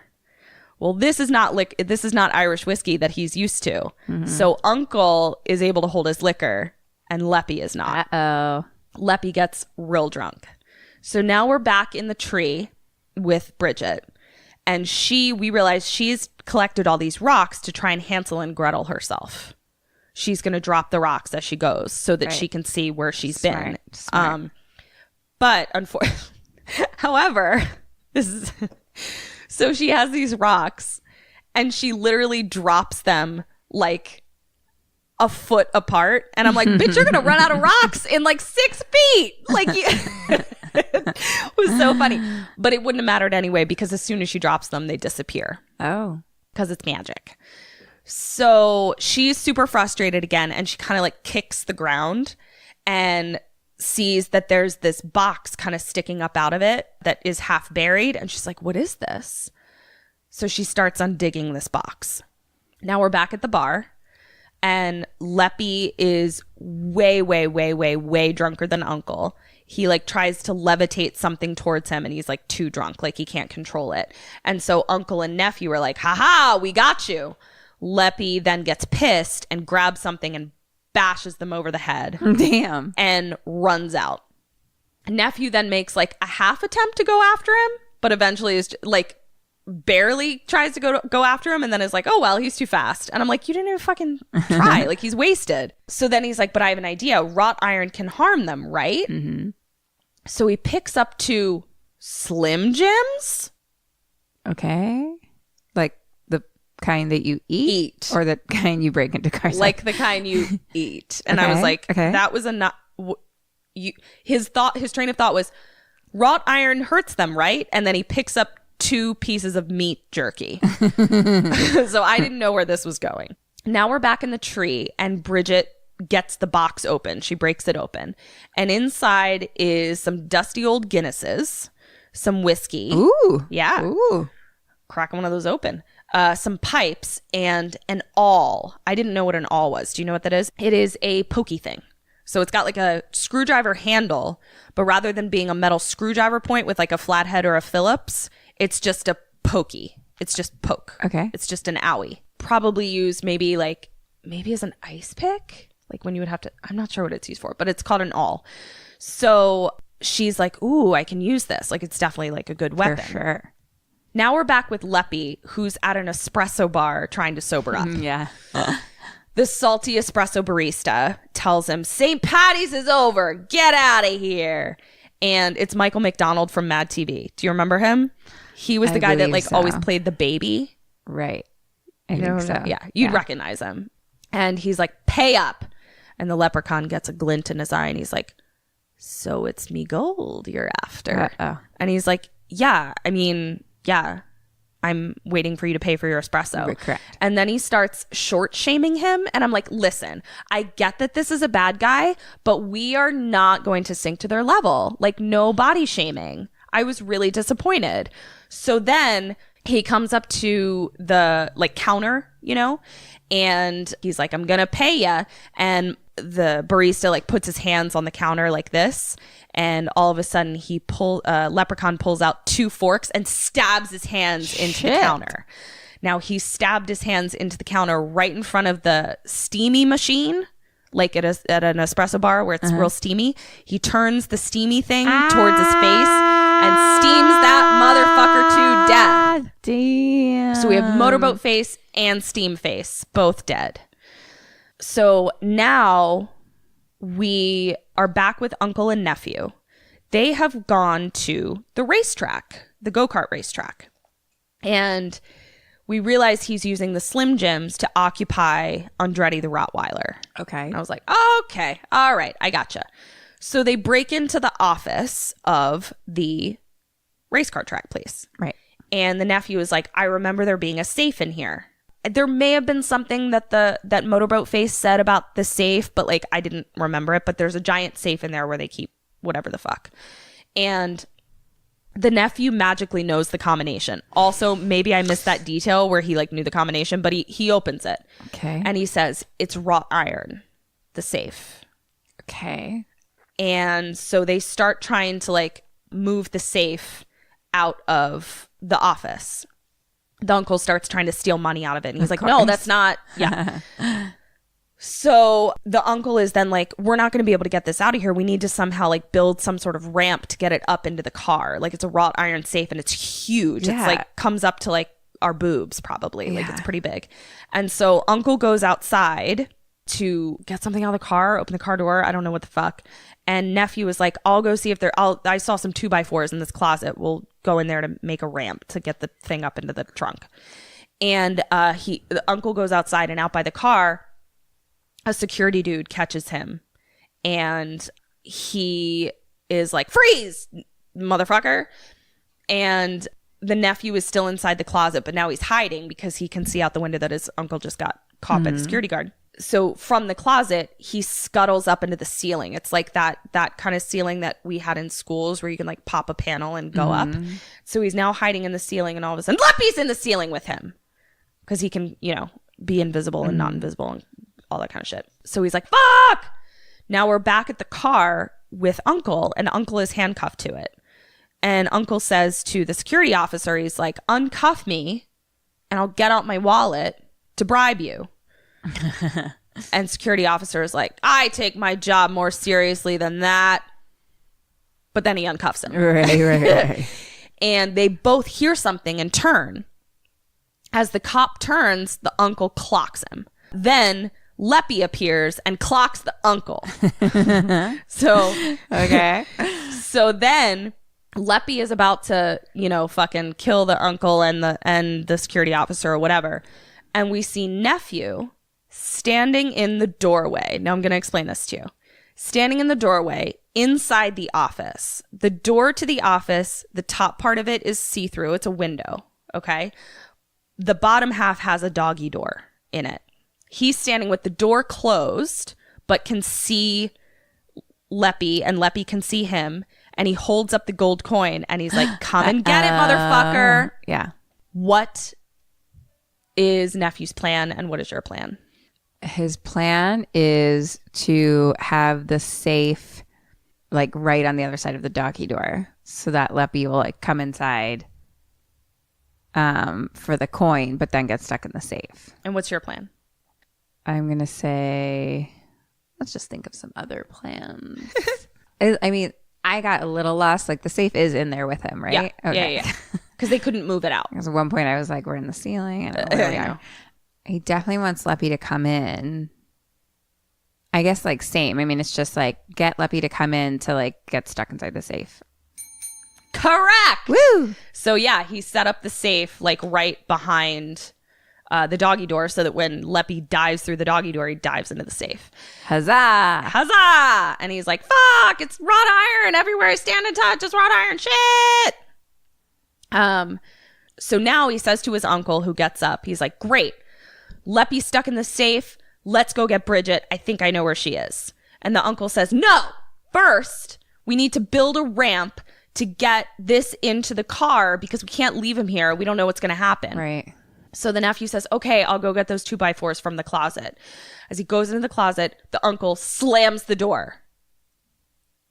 Well, this is not Irish whiskey that he's used to. Mm-hmm. So Uncle is able to hold his liquor. And Leppy is not. Uh-oh. Leppy gets real drunk. So now we're back in the tree with Bridget. And we realize she's collected all these rocks to try and Hansel and Gretel herself. She's going to drop the rocks as she goes so that she can see where she's been. Smart. But unfortunately, however, so she has these rocks and she literally drops them like a foot apart, and I'm like, bitch, you're gonna run out of rocks in like 6 feet. Like, it was so funny, but it wouldn't have mattered anyway because as soon as she drops them, they disappear. Oh, because it's magic. So she's super frustrated again, and she kind of like kicks the ground and sees that there's this box kind of sticking up out of it that is half buried, and she's like, what is this? So she starts undigging this box. Now we're back at the bar. And Leppy is way, way, way, way, way drunker than Uncle. He like tries to levitate something towards him and he's like too drunk. Like he can't control it. And so Uncle and nephew are like, haha, we got you. Leppy then gets pissed and grabs something and bashes them over the head. Damn. And runs out. Nephew then makes like a half attempt to go after him, but eventually is like barely tries to go after him and then is like, oh, well, he's too fast. And I'm like, you didn't even fucking try. Like, he's wasted. So then he's like, but I have an idea. Wrought iron can harm them, right? Mm-hmm. So he picks up 2 Slim Jims. Okay. Like the kind that you eat. Or the kind you break into cars. Like the kind you eat. And I was like, that was his train of thought was, wrought iron hurts them, right? And then he picks up 2 pieces of meat jerky. So I didn't know where this was going. Now we're back in the tree and Bridget gets the box open. She breaks it open. And inside is some dusty old Guinnesses, some whiskey. Ooh. Yeah. Ooh. Cracking one of those open. Some pipes and an awl. I didn't know what an awl was. Do you know what that is? It is a pokey thing. So it's got like a screwdriver handle, but rather than being a metal screwdriver point with like a flathead or a Phillips, it's just a pokey. It's just poke. Okay. It's just an owie. Probably used maybe as an ice pick. Like when you would have to, I'm not sure what it's used for, but it's called an awl. So she's like, ooh, I can use this. Like it's definitely like a good weapon. For sure. Now we're back with Leppy, who's at an espresso bar trying to sober up. Yeah. The salty espresso barista tells him, St. Patty's is over. Get out of here. And it's Michael McDonald from Mad TV. Do you remember him? He was the guy that like always played the baby. Right. I think so. Yeah. You'd recognize him. And he's like, pay up. And the leprechaun gets a glint in his eye and he's like, so it's me gold you're after. Uh-oh. And he's like, yeah, I mean, yeah, I'm waiting for you to pay for your espresso. Correct. And then he starts short shaming him. And I'm like, listen, I get that this is a bad guy, but we are not going to sink to their level. Like, no body shaming. I was really disappointed. So then he comes up to the like counter, you know, and he's like, I'm going to pay ya. And the barista like puts his hands on the counter like this. And all of a sudden Leprechaun pulls out 2 forks and stabs his hands into the counter. Now he stabbed his hands into the counter right in front of the steamy machine, like at an espresso bar where it's real steamy. He turns the steamy thing towards his face and steams that motherfucker to death. Damn. So we have motorboat face and steam face, both dead. So now we are back with uncle and nephew. They have gone to the racetrack, the go-kart racetrack. And we realize he's using the Slim Jims to occupy Andretti the Rottweiler. Okay. And I was like, okay, all right, I gotcha. So they break into the office of the race car track place. Right. And the nephew is like, I remember there being a safe in here. There may have been something that motorboat face said about the safe, but like I didn't remember it. But there's a giant safe in there where they keep whatever the fuck. And the nephew magically knows the combination. Also, maybe I missed that detail where he like knew the combination, but he opens it. Okay. And he says, it's wrought iron, the safe. Okay. And so they start trying to like move the safe out of the office. The uncle starts trying to steal money out of it. And he's like, no, that's not. Yeah. So the uncle is then like, we're not going to be able to get this out of here. We need to somehow like build some sort of ramp to get it up into the car. Like it's a wrought iron safe and it's huge. Yeah. It's like comes up to like our boobs probably. Like it's pretty big. And so uncle goes outside to get something out of the car, open the car door. I don't know what the fuck. And nephew was like, I'll go see if I saw some 2x4s in this closet. We'll go in there to make a ramp to get the thing up into the trunk. And the uncle goes outside, and out by the car, a security dude catches him. And he is like, freeze, motherfucker. And the nephew is still inside the closet, but now he's hiding because he can see out the window that his uncle just got caught by the security guard. So from the closet, he scuttles up into the ceiling. It's like that kind of ceiling that we had in schools where you can like pop a panel and go up. So he's now hiding in the ceiling, and all of a sudden Leppy's in the ceiling with him because he can, you know, be invisible and not invisible and all that kind of shit. So he's like, fuck! Now we're back at the car with uncle, and uncle is handcuffed to it. And uncle says to the security officer, he's like, uncuff me and I'll get out my wallet to bribe you. And security officer is like, I take my job more seriously than that. But then he uncuffs him. Right. And they both hear something and turn. As the cop turns, the uncle clocks him. Then Leppy appears and clocks the uncle. So then Leppy is about to, you know, fucking kill the uncle and the security officer or whatever. And we see nephew standing in the doorway. Now I'm going to explain this to you. Standing in the doorway inside the office. The door to the office, the top part of it is see-through. It's a window, okay? The bottom half has a doggy door in it. He's standing with the door closed, but can see Leppy, and Leppy can see him. And he holds up the gold coin, and he's like, come and get it, motherfucker. Yeah. What is nephew's plan, and what is your plan? His plan is to have the safe like right on the other side of the doggy door so that Leppy will like come inside for the coin, but then get stuck in the safe. And what's your plan? I'm going to say, let's just think of some other plans. I mean, I got a little lost. Like the safe is in there with him, right? Yeah. Okay. Yeah. Because they couldn't move it out. Because at one point I was like, we're in the ceiling. And where we are. He definitely wants Leppy to come in. I guess like same. I mean, it's just like get Leppy to come in to like get stuck inside the safe. Correct. Woo! So yeah, he set up the safe like right behind the doggy door so that when Leppy dives through the doggy door, he dives into the safe. Huzzah! Huzzah! And he's like, fuck, it's wrought iron. Everywhere I stand and touch is wrought iron shit. So now he says to his uncle, who gets up, he's like, great, Leppy's stuck in the safe. Let's go get Bridget. I think I know where she is. And the uncle says, no, first we need to build a ramp to get this into the car because we can't leave him here. We don't know what's going to happen. Right. So the nephew says, okay, I'll go get those 2x4s from the closet. As he goes into the closet, the uncle slams the door,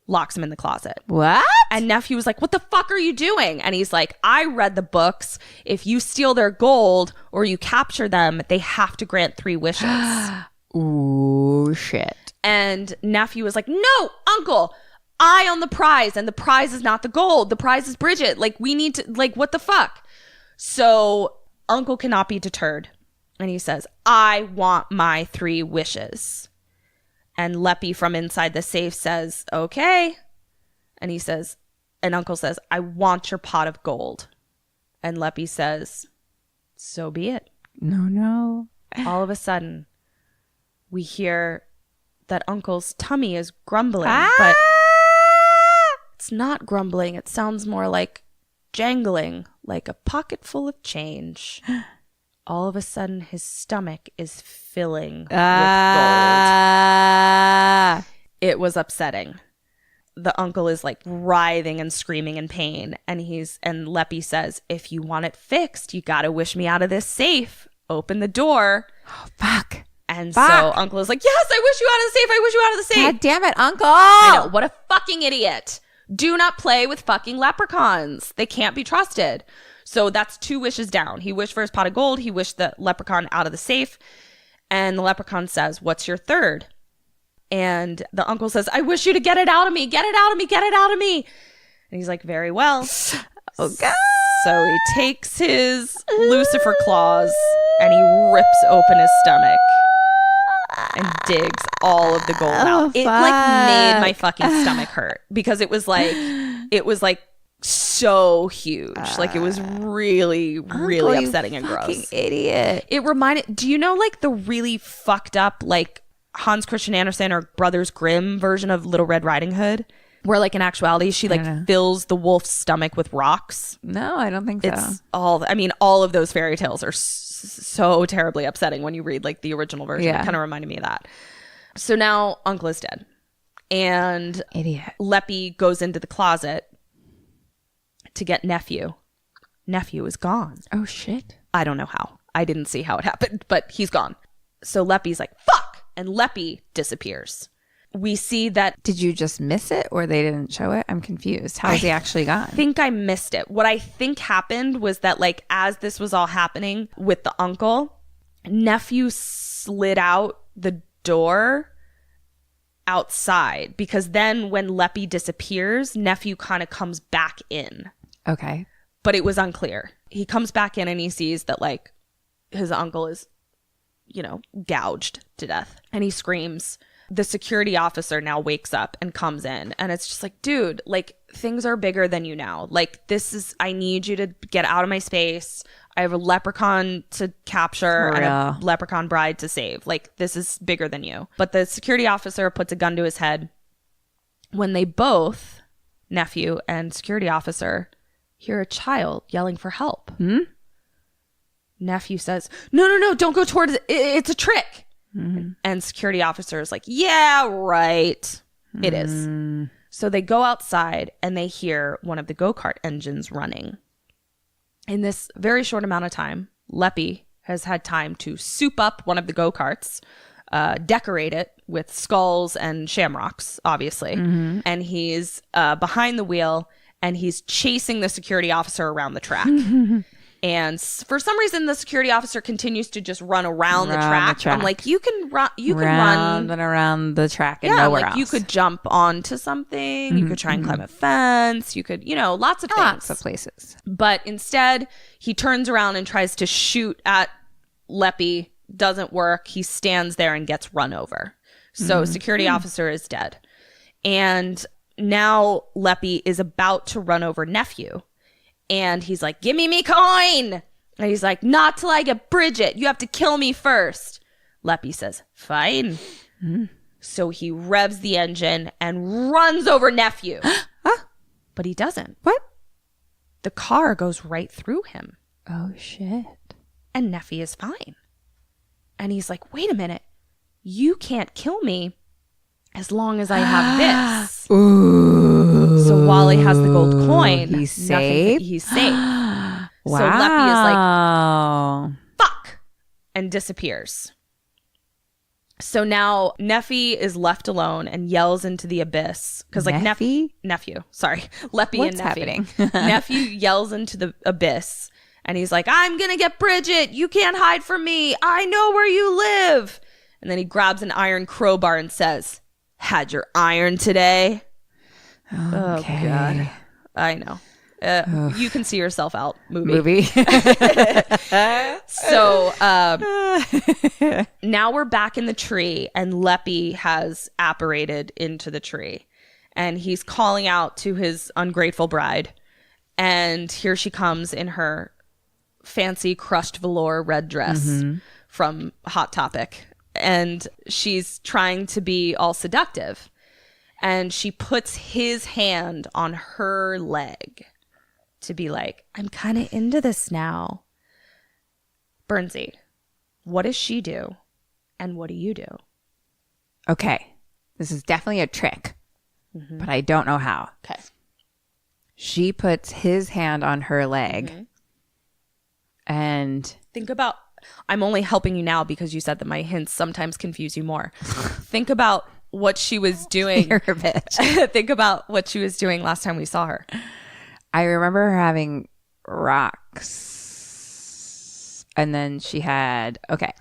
locks him in the closet. What? And nephew was like, what the fuck are you doing? And he's like, I read the books. If you steal their gold or you capture them, they have to grant 3 wishes. Ooh, shit. And nephew was like, no, uncle, I own the prize, and the prize is not the gold. The prize is Bridget. Like, we need to, like, what the fuck? So uncle cannot be deterred. And he says, I want my 3 wishes. And Leppy from inside the safe says, okay. And he says, and uncle says, I want your pot of gold. And Leppy says, so be it. No. All of a sudden, we hear that uncle's tummy is grumbling, but it's not grumbling. It sounds more like jangling, like a pocket full of change. All of a sudden, his stomach is filling with gold. It was upsetting. The uncle is like writhing and screaming in pain. And Leppy says, if you want it fixed, you got to wish me out of this safe. Open the door. Oh, fuck. And so uncle is like, yes, I wish you out of the safe. I wish you out of the safe. God damn it, uncle. I know. What a fucking idiot. Do not play with fucking leprechauns. They can't be trusted. So that's 2 wishes down. He wished for his pot of gold. He wished the leprechaun out of the safe. And the leprechaun says, what's your 3rd? And the uncle says, I wish you to get it out of me. Get it out of me. Get it out of me. And he's like, very well. Oh, God. So he takes his Lucifer claws and he rips open his stomach and digs all of the gold out. It like made my fucking stomach hurt because it was like so huge. Like it was really upsetting and gross. Fucking idiot. It reminded, do you know like the really fucked up like Hans Christian Andersen or Brothers Grimm version of Little Red Riding Hood? Where like in actuality she like fills the wolf's stomach with rocks. No, I don't think so. It's all of those fairy tales are so terribly upsetting when you read like the original version. Yeah. It kind of reminded me of that. So now uncle is dead. And idiot. Leppy goes into the closet to get nephew. Nephew is gone. Oh shit. I don't know how. I didn't see how it happened, but he's gone. So Leppy's like, fuck! And Leppy disappears. We see that. Did you just miss it or they didn't show it? I'm confused. How is he actually gone? I think I missed it. What I think happened was that like as this was all happening with the uncle, nephew slid out the door outside because then when Leppy disappears, nephew kind of comes back in. Okay. But it was unclear. He comes back in and he sees that like his uncle is, gouged to death. And he screams. The security officer now wakes up and comes in and it's just like, dude, like things are bigger than you now. Like I need you to get out of my space. I have a leprechaun to capture and a leprechaun bride to save. Like this is bigger than you. But the security officer puts a gun to his head when they both, nephew and security officer, hear a child yelling for help. Nephew says, no, don't go towards it. It's a trick. Mm-hmm. And security officer is like, yeah, right. It is. So they go outside and they hear one of the go-kart engines running. In this very short amount of time, Leppy has had time to soup up one of the go-karts, decorate it with skulls and shamrocks, obviously. Mm-hmm. And he's behind the wheel and he's chasing the security officer around the track. And for some reason, the security officer continues to just run around the track. I'm like, you can run. You can run and around the track and nowhere else. You could jump onto something. You could try and climb a fence. You could, lots of things. Lots of places. But instead, he turns around and tries to shoot at Leppy. Doesn't work. He stands there and gets run over. So security officer is dead. And now Leppy is about to run over nephew. And he's like, give me coin. And he's like, not till I get Bridget. You have to kill me first. Leppy says, fine. So he revs the engine and runs over nephew. But he doesn't. What? The car goes right through him. Oh, shit. And Neffy is fine. And he's like, wait a minute. You can't kill me as long as I have this. Ooh. So Wally has the gold coin. He's safe? He's safe. Wow. So Leppy is like, fuck, and disappears. So now Neffy is left alone and yells into the abyss. Because like nephew. Sorry. Leppy What's and Neffy. happening? Nephew yells into the abyss. And he's like, I'm going to get Bridget. You can't hide from me. I know where you live. And then he grabs an iron crowbar and says, had your iron today? Okay. Oh, God. I know. You can see yourself out movie. So now we're back in the tree and Leppy has apparated into the tree. And he's calling out to his ungrateful bride. And here she comes in her fancy crushed velour red dress from Hot Topic. And she's trying to be all seductive. And she puts his hand on her leg to be like, I'm kind of into this now. Bernsey, what does she do? And what do you do? Okay. This is definitely a trick, but I don't know how. Okay. She puts his hand on her leg and... Think about... I'm only helping you now because you said that my hints sometimes confuse you more. Think about what she was doing. You're a bitch. Think about what she was doing last time we saw her. I remember her having rocks. And then she had... Okay.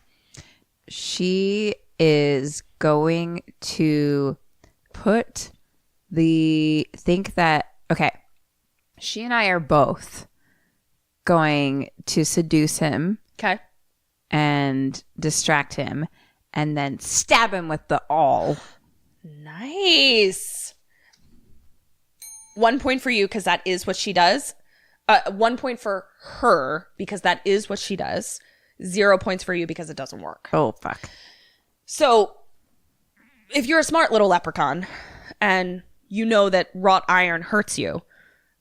She is going to put the... Think that... Okay. She and I are both going to seduce him. Okay. And distract him. And then stab him with the awl. Nice. 1 point for you because that is what she does. 1 point for her because that is what she does. 0 points for you because it doesn't work. Oh, fuck. So if you're a smart little leprechaun and you know that wrought iron hurts you,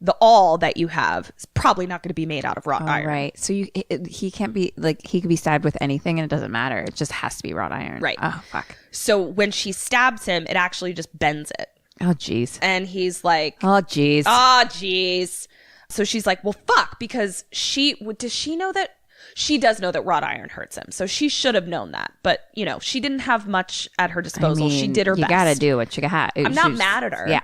the awl that you have is probably not going to be made out of wrought iron. Right. So he can't be like, he could be stabbed with anything and it doesn't matter. It just has to be wrought iron. Right. Oh, fuck. So when she stabs him, it actually just bends it. Oh, jeez. And he's like, oh, jeez. Oh, jeez. So she's like, well, fuck, because does she know that? She does know that wrought iron hurts him. So she should have known that. But, you know, she didn't have much at her disposal. I mean, she did her best. You got to do what you got. I'm not mad at her. Yeah.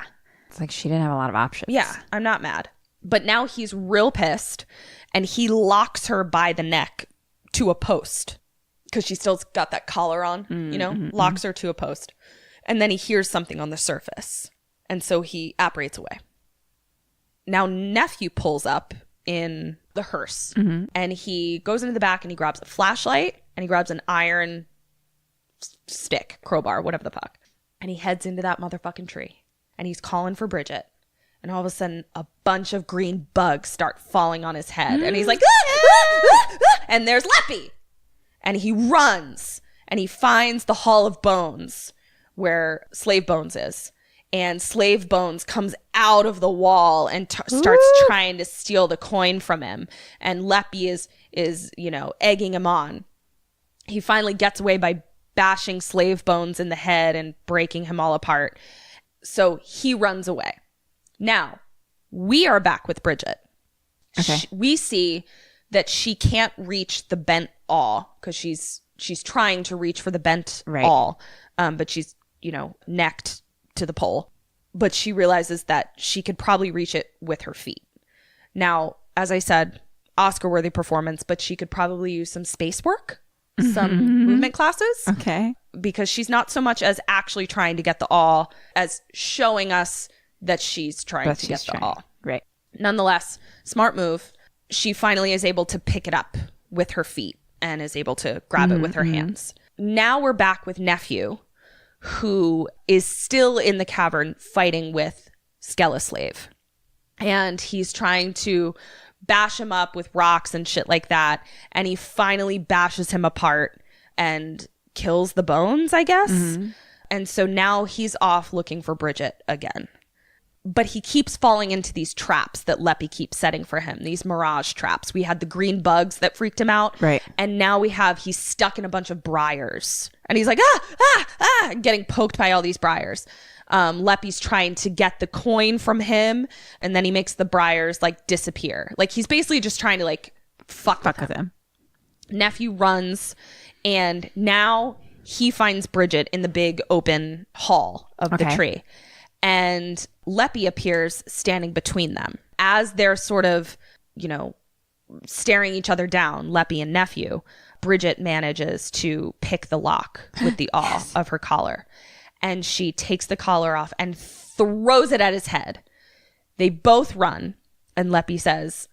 It's like she didn't have a lot of options. Yeah, I'm not mad. But now he's real pissed and he locks her by the neck to a post because she still's got that collar on, locks her to a post. And then he hears something on the surface. And so he apparates away. Now nephew pulls up in the hearse and he goes into the back and he grabs a flashlight and he grabs an iron stick, crowbar, whatever the fuck. And he heads into that motherfucking tree and he's calling for Bridget. And all of a sudden, a bunch of green bugs start falling on his head. And he's like, and there's Leppy. And he runs and he finds the Hall of Bones where Slave Bones is. And Slave Bones comes out of the wall and starts trying to steal the coin from him. And Leppy is egging him on. He finally gets away by bashing Slave Bones in the head and breaking him all apart. So he runs away. Now, we are back with Bridget. Okay. We see that she can't reach the bent awl because she's trying to reach for the bent awl, but she's, necked to the pole. But she realizes that she could probably reach it with her feet. Now, as I said, Oscar-worthy performance, but she could probably use some space work, some movement classes. Okay. Because she's not so much as actually trying to get the awl as showing us that she's trying to get the awl. Right. Nonetheless, smart move. She finally is able to pick it up with her feet and is able to grab it with her hands. Now we're back with nephew, who is still in the cavern fighting with Skeleslave. And he's trying to bash him up with rocks and shit like that. And he finally bashes him apart and kills the bones, I guess. And so now he's off looking for Bridget again. But he keeps falling into these traps that Leppy keeps setting for him, these mirage traps. We had the green bugs that freaked him out. Right. And now he's stuck in a bunch of briars. And he's like, getting poked by all these briars. Leppy's trying to get the coin from him, and then he makes the briars like disappear. Like he's basically just trying to like fuck with him. Nephew runs, and now he finds Bridget in the big open hall of the tree. And Leppy appears standing between them. As they're sort of, staring each other down, Leppy and Nephew, Bridget manages to pick the lock with the awl of her collar. And she takes the collar off and throws it at his head. They both run, and Leppy says,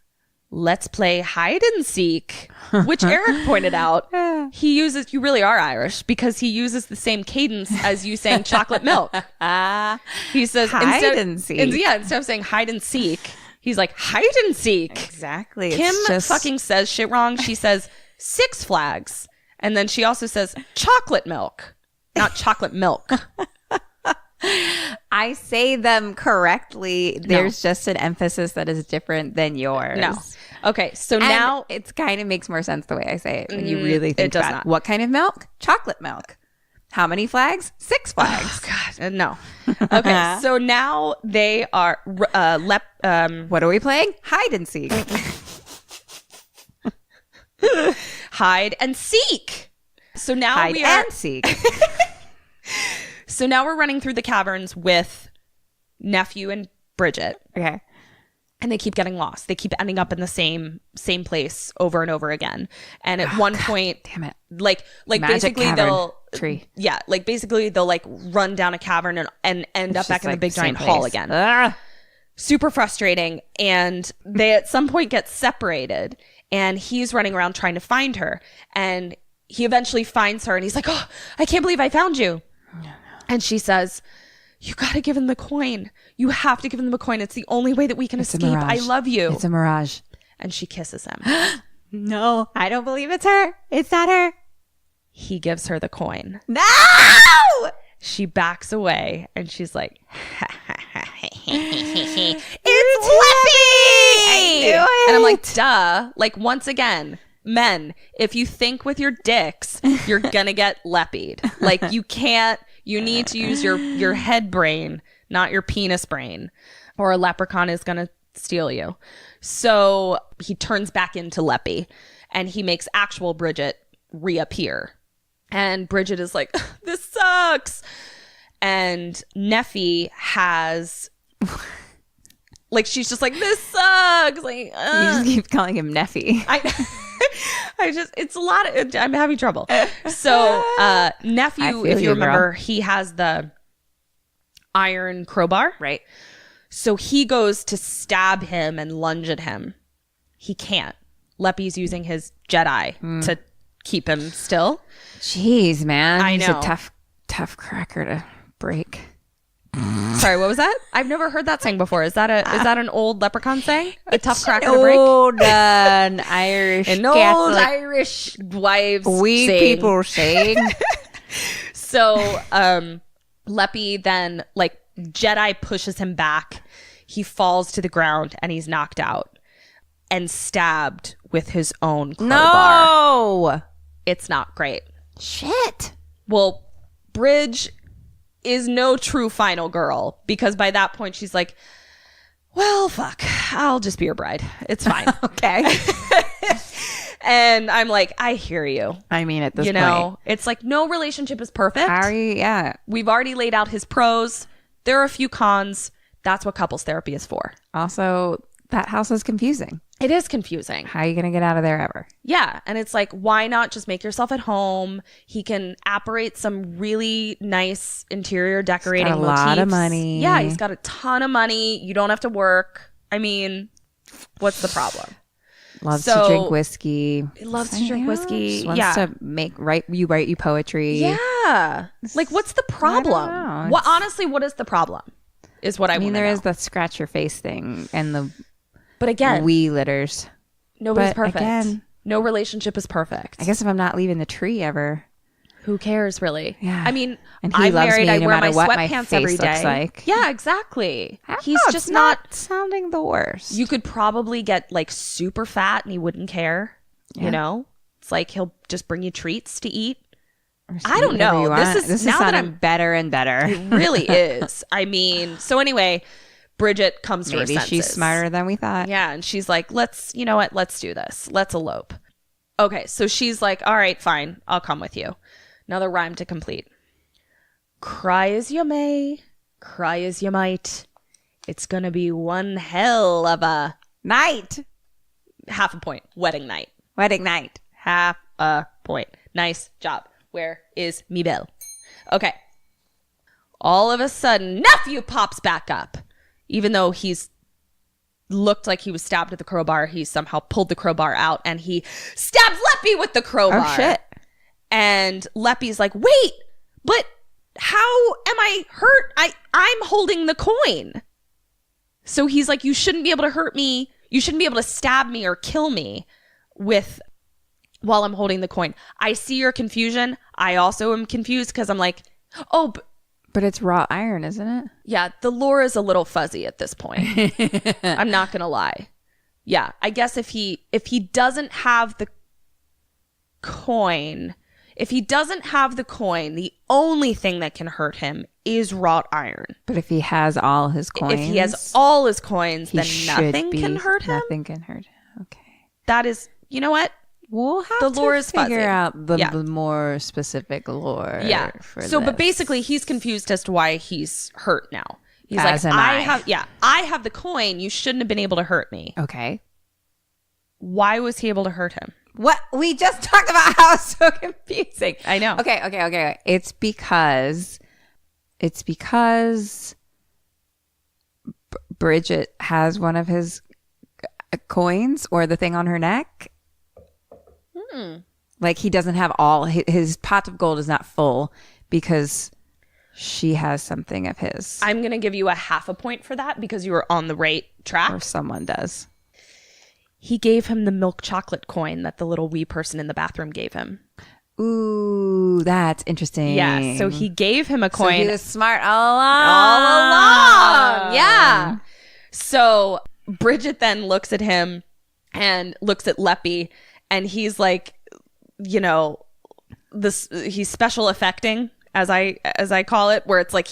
"Let's play hide and seek," which Eric pointed out. He uses, you really are Irish, because he uses the same cadence as you saying chocolate milk. He says, hide and seek. Instead of saying hide and seek, he's like, hide and seek. Exactly. Kim fucking says shit wrong. She says Six Flags. And then she also says chocolate milk, not chocolate milk. I say them correctly. There's just an emphasis that is different than yours. No. Okay, so now it kind of makes more sense the way I say it when you really think it does about not. What kind of milk? Chocolate milk. How many flags? 6 flags. Oh, God, no. Okay, so now they are what are we playing? Hide and seek. Hide and seek. So now Hide and seek. So now we're running through the caverns with Nephew and Bridget. Okay. And they keep getting lost. They keep ending up in the same place over and over again. And at one point, damn it, like Magic basically cavern tree. Yeah, like basically they'll like run down a cavern and end up back in the big giant place. hall again. Super frustrating. And they at some point get separated, and he's running around trying to find her. And he eventually finds her, and he's like, "Oh, I can't believe I found you." And she says, "You got to give him the coin. You have to give him the coin. It's the only way that we can escape. I love you." It's a mirage. And she kisses him. No, I don't believe it's her. It's not her. He gives her the coin. No! She backs away, and she's like, It's Leppy! I knew it. And I'm like, duh. Like, once again, men, if you think with your dicks, you're gonna get leppied. Like, you can't. You need to use your head brain, not your penis brain, or a leprechaun is going to steal you. So he turns back into Leppy, and he makes actual Bridget reappear. And Bridget is like, "This sucks." And Nephi has, like, she's just like, "This sucks." Like, You just keep calling him Nephi. It's a lot of, I'm having trouble. So, Nephew, if you remember, he has the iron crowbar. Right. So he goes to stab him and lunge at him. He can't. Leppy's using his Jedi to keep him still. Jeez, man. I know. He's a tough cracker to break. Sorry, what was that? I've never heard that saying before. Is that an old leprechaun saying? A tough cracker to break? Old Irish An Catholic old Irish wives saying. people saying. So, Leppy then, like, Jedi pushes him back. He falls to the ground, and he's knocked out and stabbed with his own crowbar. No! It's not great. Shit. Well, Bridge is no true final girl, because by that point she's like, "Well, fuck, I'll just be your bride. It's fine." Okay. And I'm like, I hear you. I mean, at this you know, it's like no relationship is perfect. Yeah. We've already laid out his pros. There are a few cons. That's what couples therapy is for. Also, that house is confusing. It is confusing. How are you going to get out of there ever? Yeah. And it's like, why not just make yourself at home? He can apparate some really nice interior decorating He's got a lot of money. Yeah, he's got a ton of money. You don't have to work. I mean, what's the problem? Loves to drink whiskey. He loves to drink whiskey. Just wants to write you poetry. Yeah. Like, what's the problem? What honestly, what is the problem? Is what I mean. There is the scratch your face thing and the but again, wee litters. Nobody's perfect. Again, no relationship is perfect. I guess if I'm not leaving the tree ever. Who cares, really? Yeah. I mean, And he I'm loves married. me I no wear my matter what my sweatpants face every looks day. like. Yeah, exactly. He's Oh, just it's not. sounding the worst. You could probably get like super fat and he wouldn't care. Yeah. You know, it's like he'll just bring you treats to eat. Just I eat don't whatever know. you want. This is now that sounding better and better. It really is. I mean, so anyway, Bridget comes to her Maybe senses. she's smarter than we thought. Yeah, and she's like, you know what? Let's do this. Let's elope. Okay, so she's like, all right, fine. I'll come with you. Another rhyme to complete. Cry as you may, cry as you might. It's going to be one hell of a Night. half a point. Wedding night. Wedding night. Half a point. Nice job. Where is me bell? Okay. All of a sudden, nephew pops back up. Even though he's looked like he was stabbed with the crowbar, he somehow pulled the crowbar out and he stabs Leppy with the crowbar. Oh, shit. And Leppy's like, wait, but how am I hurt? I'm holding the coin. So he's like, you shouldn't be able to hurt me. You shouldn't be able to stab me or kill me while I'm holding the coin. I see your confusion. I also am confused because I'm like, oh, But it's wrought iron, isn't it? yeah, the lore is a little fuzzy at this point. I'm not going to lie. Yeah, I guess if he doesn't have the coin, the only thing that can hurt him is wrought iron. But if he has all his coins. If he has all his coins, then he nothing should can hurt him. Nothing can hurt him. Okay. That is, you know what? We'll have The to lore is figure fuzzy. out the Yeah. more specific lore. Yeah. For So, but this. basically, he's confused as to why he's hurt now. He's As like, am I. I have the coin. You shouldn't have been able to hurt me. Okay. Why was he able to hurt him? What? We just talked about how it's so confusing. I know. Okay. It's because Bridget has one of his coins or the thing on her neck. Like he doesn't have all his pot of gold is not full because she has something of his. I'm going to give you a half a point for that because you were on the right track. Or someone does. He gave him the milk chocolate coin that the little wee person in the bathroom gave him. Ooh, that's interesting. Yeah, so he gave him a So coin he was smart all along. Yeah. So Bridget then looks at him and looks at Leppy and he's like, you know, he's special effecting as I call it, where it's like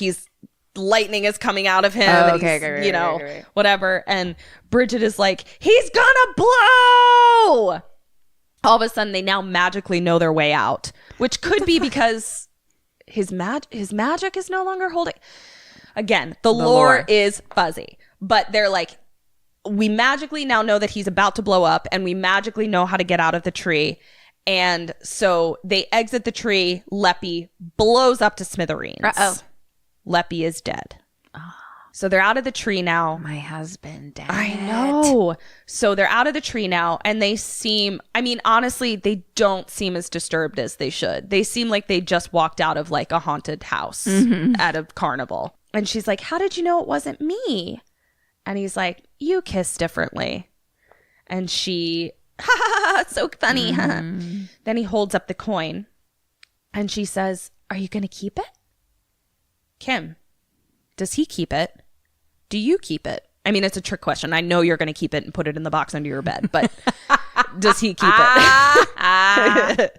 lightning is coming out of him. Oh, and okay, he's, right, right. whatever. And Bridget is like, he's gonna blow. All of a sudden, they now magically know their way out, which could be because his magic is no longer holding. Again, the lore is fuzzy, but they're like, we magically now know that he's about to blow up, and we magically know how to get out of the tree. And so they exit the tree. Leppy blows up to smithereens. Uh-oh. Leppy is dead. So they're out of the tree now. My husband dead. I know. So they're out of the tree now, and they seem, I mean, honestly, they don't seem as disturbed as they should. They seem like they just walked out of like a haunted house at a carnival. And she's like, how did you know it wasn't me? And he's like, you kiss differently. And she, ha ha ha, it's so funny. Then he holds up the coin and she says, are you going to keep it? Kim, does he keep it? Do you keep it? I mean, it's a trick question. I know you're going to keep it and put it in the box under your bed, but does he keep it?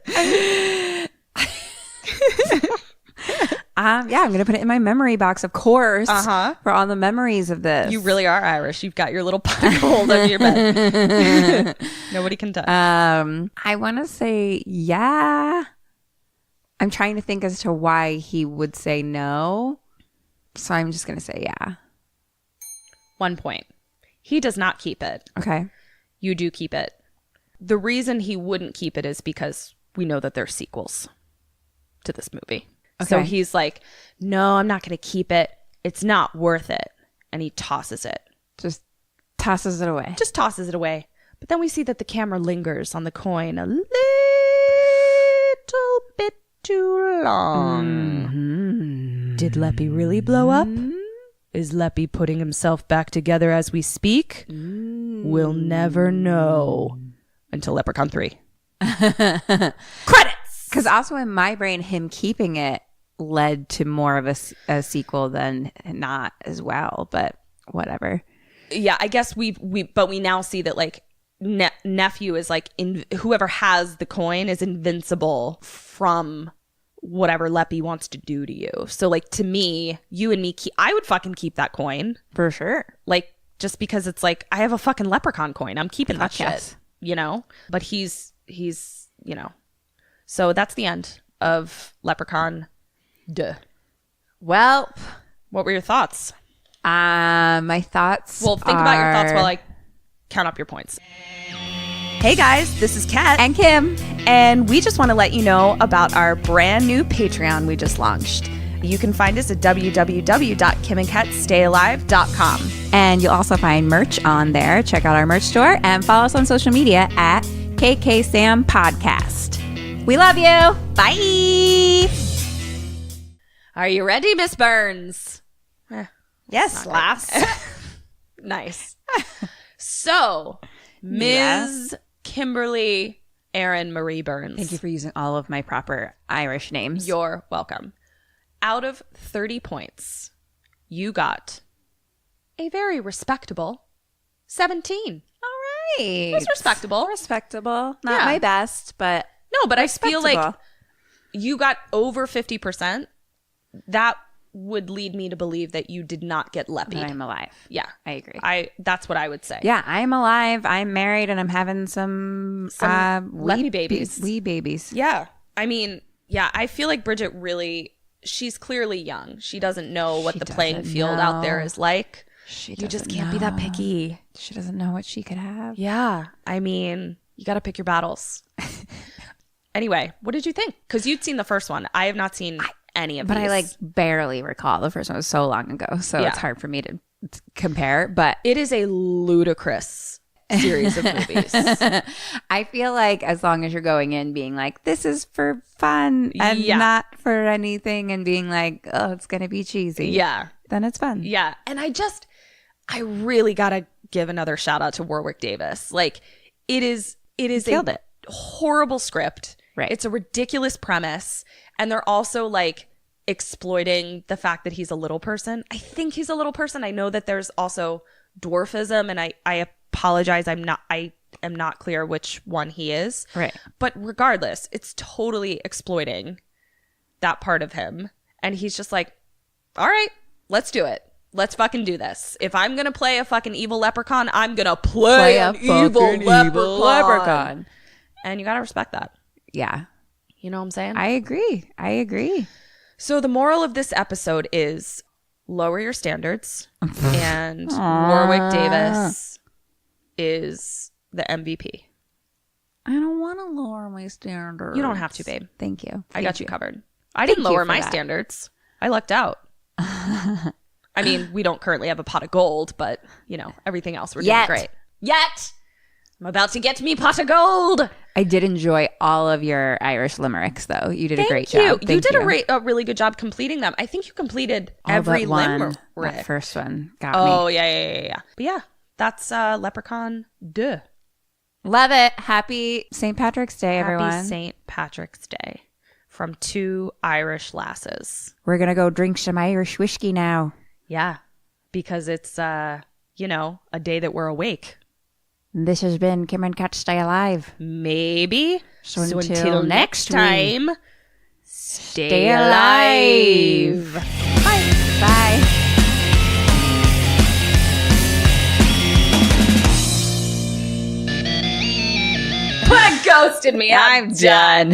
Yeah, I'm going to put it in my memory box, of course, for all the memories of this. You really are Irish. You've got your little pot of gold under your bed. Nobody can touch. I want to say, yeah. I'm trying to think as to why he would say no. So I'm just going to say, yeah. 1 point. He does not keep it. Okay. You do keep it. The reason he wouldn't keep it is because we know that there's sequels to this movie. Okay. So he's like, no, I'm not going to keep it. It's not worth it. And he tosses it. Just tosses it away. Just tosses it away. But then we see that the camera lingers on the coin a little bit too long. Mm-hmm. Did Leppy really blow up? Is Leppy putting himself back together as we speak? We'll never know until Leprechaun 3. Credits! Because also in my brain, him keeping it led to more of a sequel than not as well. But whatever. Yeah, I guess we now see that like nephew is like whoever has the coin is invincible from whatever Leppy wants to do to you. So like to me, you and me, I would fucking keep that coin For sure. like just because it's like I have a fucking Leprechaun coin. I'm keeping that shit. Yes. You know, but he's you know. So that's the end of Leprechaun. Duh. Well, What were your thoughts? my thoughts. Well, think about your thoughts while I count up your points. Hey guys, this is Kat and Kim. and we just want to let you know about our brand new Patreon we just launched. You can find us at www.kimandkatstayalive.com. And you'll also find merch on there. Check out our merch store and follow us on social media at kksampodcast. We love you. Bye. Are you ready, Miss Burns? Yes, Lass. Nice. So, Ms. Kimberly Erin Marie Burns. Thank you for using all of my proper Irish names. You're welcome. Out of 30 points, you got a very respectable 17. All right. That's respectable. Respectable. Not Yeah. my best, but No, but I feel like respectable. you got over 50%. That would lead me to believe that you did not get That Leppy. I'm alive. Yeah. I agree. That's what I would say. Yeah, I'm alive. I'm married, and I'm having some Leppy babies. Wee babies. Yeah. I mean, yeah, I feel like Bridget really, she's clearly young. She doesn't know what the playing doesn't field out there know. is like. She You just doesn't can't be that know. picky. She doesn't know what she could have. Yeah. I mean, you got to pick your battles. Anyway, what did you think? Because you'd seen the first one. I have not seen any of But these. I like barely recall. The first one was so long ago, so Yeah. it's hard for me to compare. But It is a ludicrous series of movies. I feel like as long as you're going in being like, this is for fun and Yeah. not for anything, and being like, oh, it's going to be cheesy. Yeah. Then it's fun. Yeah. And I really got to give another shout out to Warwick Davis. Like, it is Killed a it. horrible script. Right. It's a ridiculous premise. And they're also like exploiting the fact that he's a little person. I think he's a little person. I know that there's also dwarfism, and I apologize. I am not clear which one he is. Right. But regardless, it's totally exploiting that part of him. And he's just like, all right, let's do it. Let's fucking do this. If I'm going to play a fucking evil leprechaun, I'm going to play an evil leprechaun. And you got to respect that. Yeah. You know what I'm saying? I agree. So the moral of this episode is lower your standards. And Warwick Davis is the MVP. I don't want to lower my standards. You don't have to, babe. Thank you. I got you covered. I didn't you lower for my that. standards. I lucked out. I mean, we don't currently have a pot of gold, but, you know, everything else we're doing Yet. great. Yet! I'm about to get me pot of gold! I did enjoy all of your Irish limericks, though. You did a great Thank you. job. You Thank did a really good job completing them. I think you completed All every but one. limerick. That first one got me. Oh, yeah. But yeah, that's Leprechaun 2. Love it. Happy St. Patrick's Day, everyone. Happy St. Patrick's Day from 2 Irish lasses. We're going to go drink some Irish whiskey now. Yeah, because it's, you know, a day that we're awake. This has been Kim and Kat Stay Alive. Maybe. So until next week, time, stay stay alive. Bye. Ghosted me. I'm done.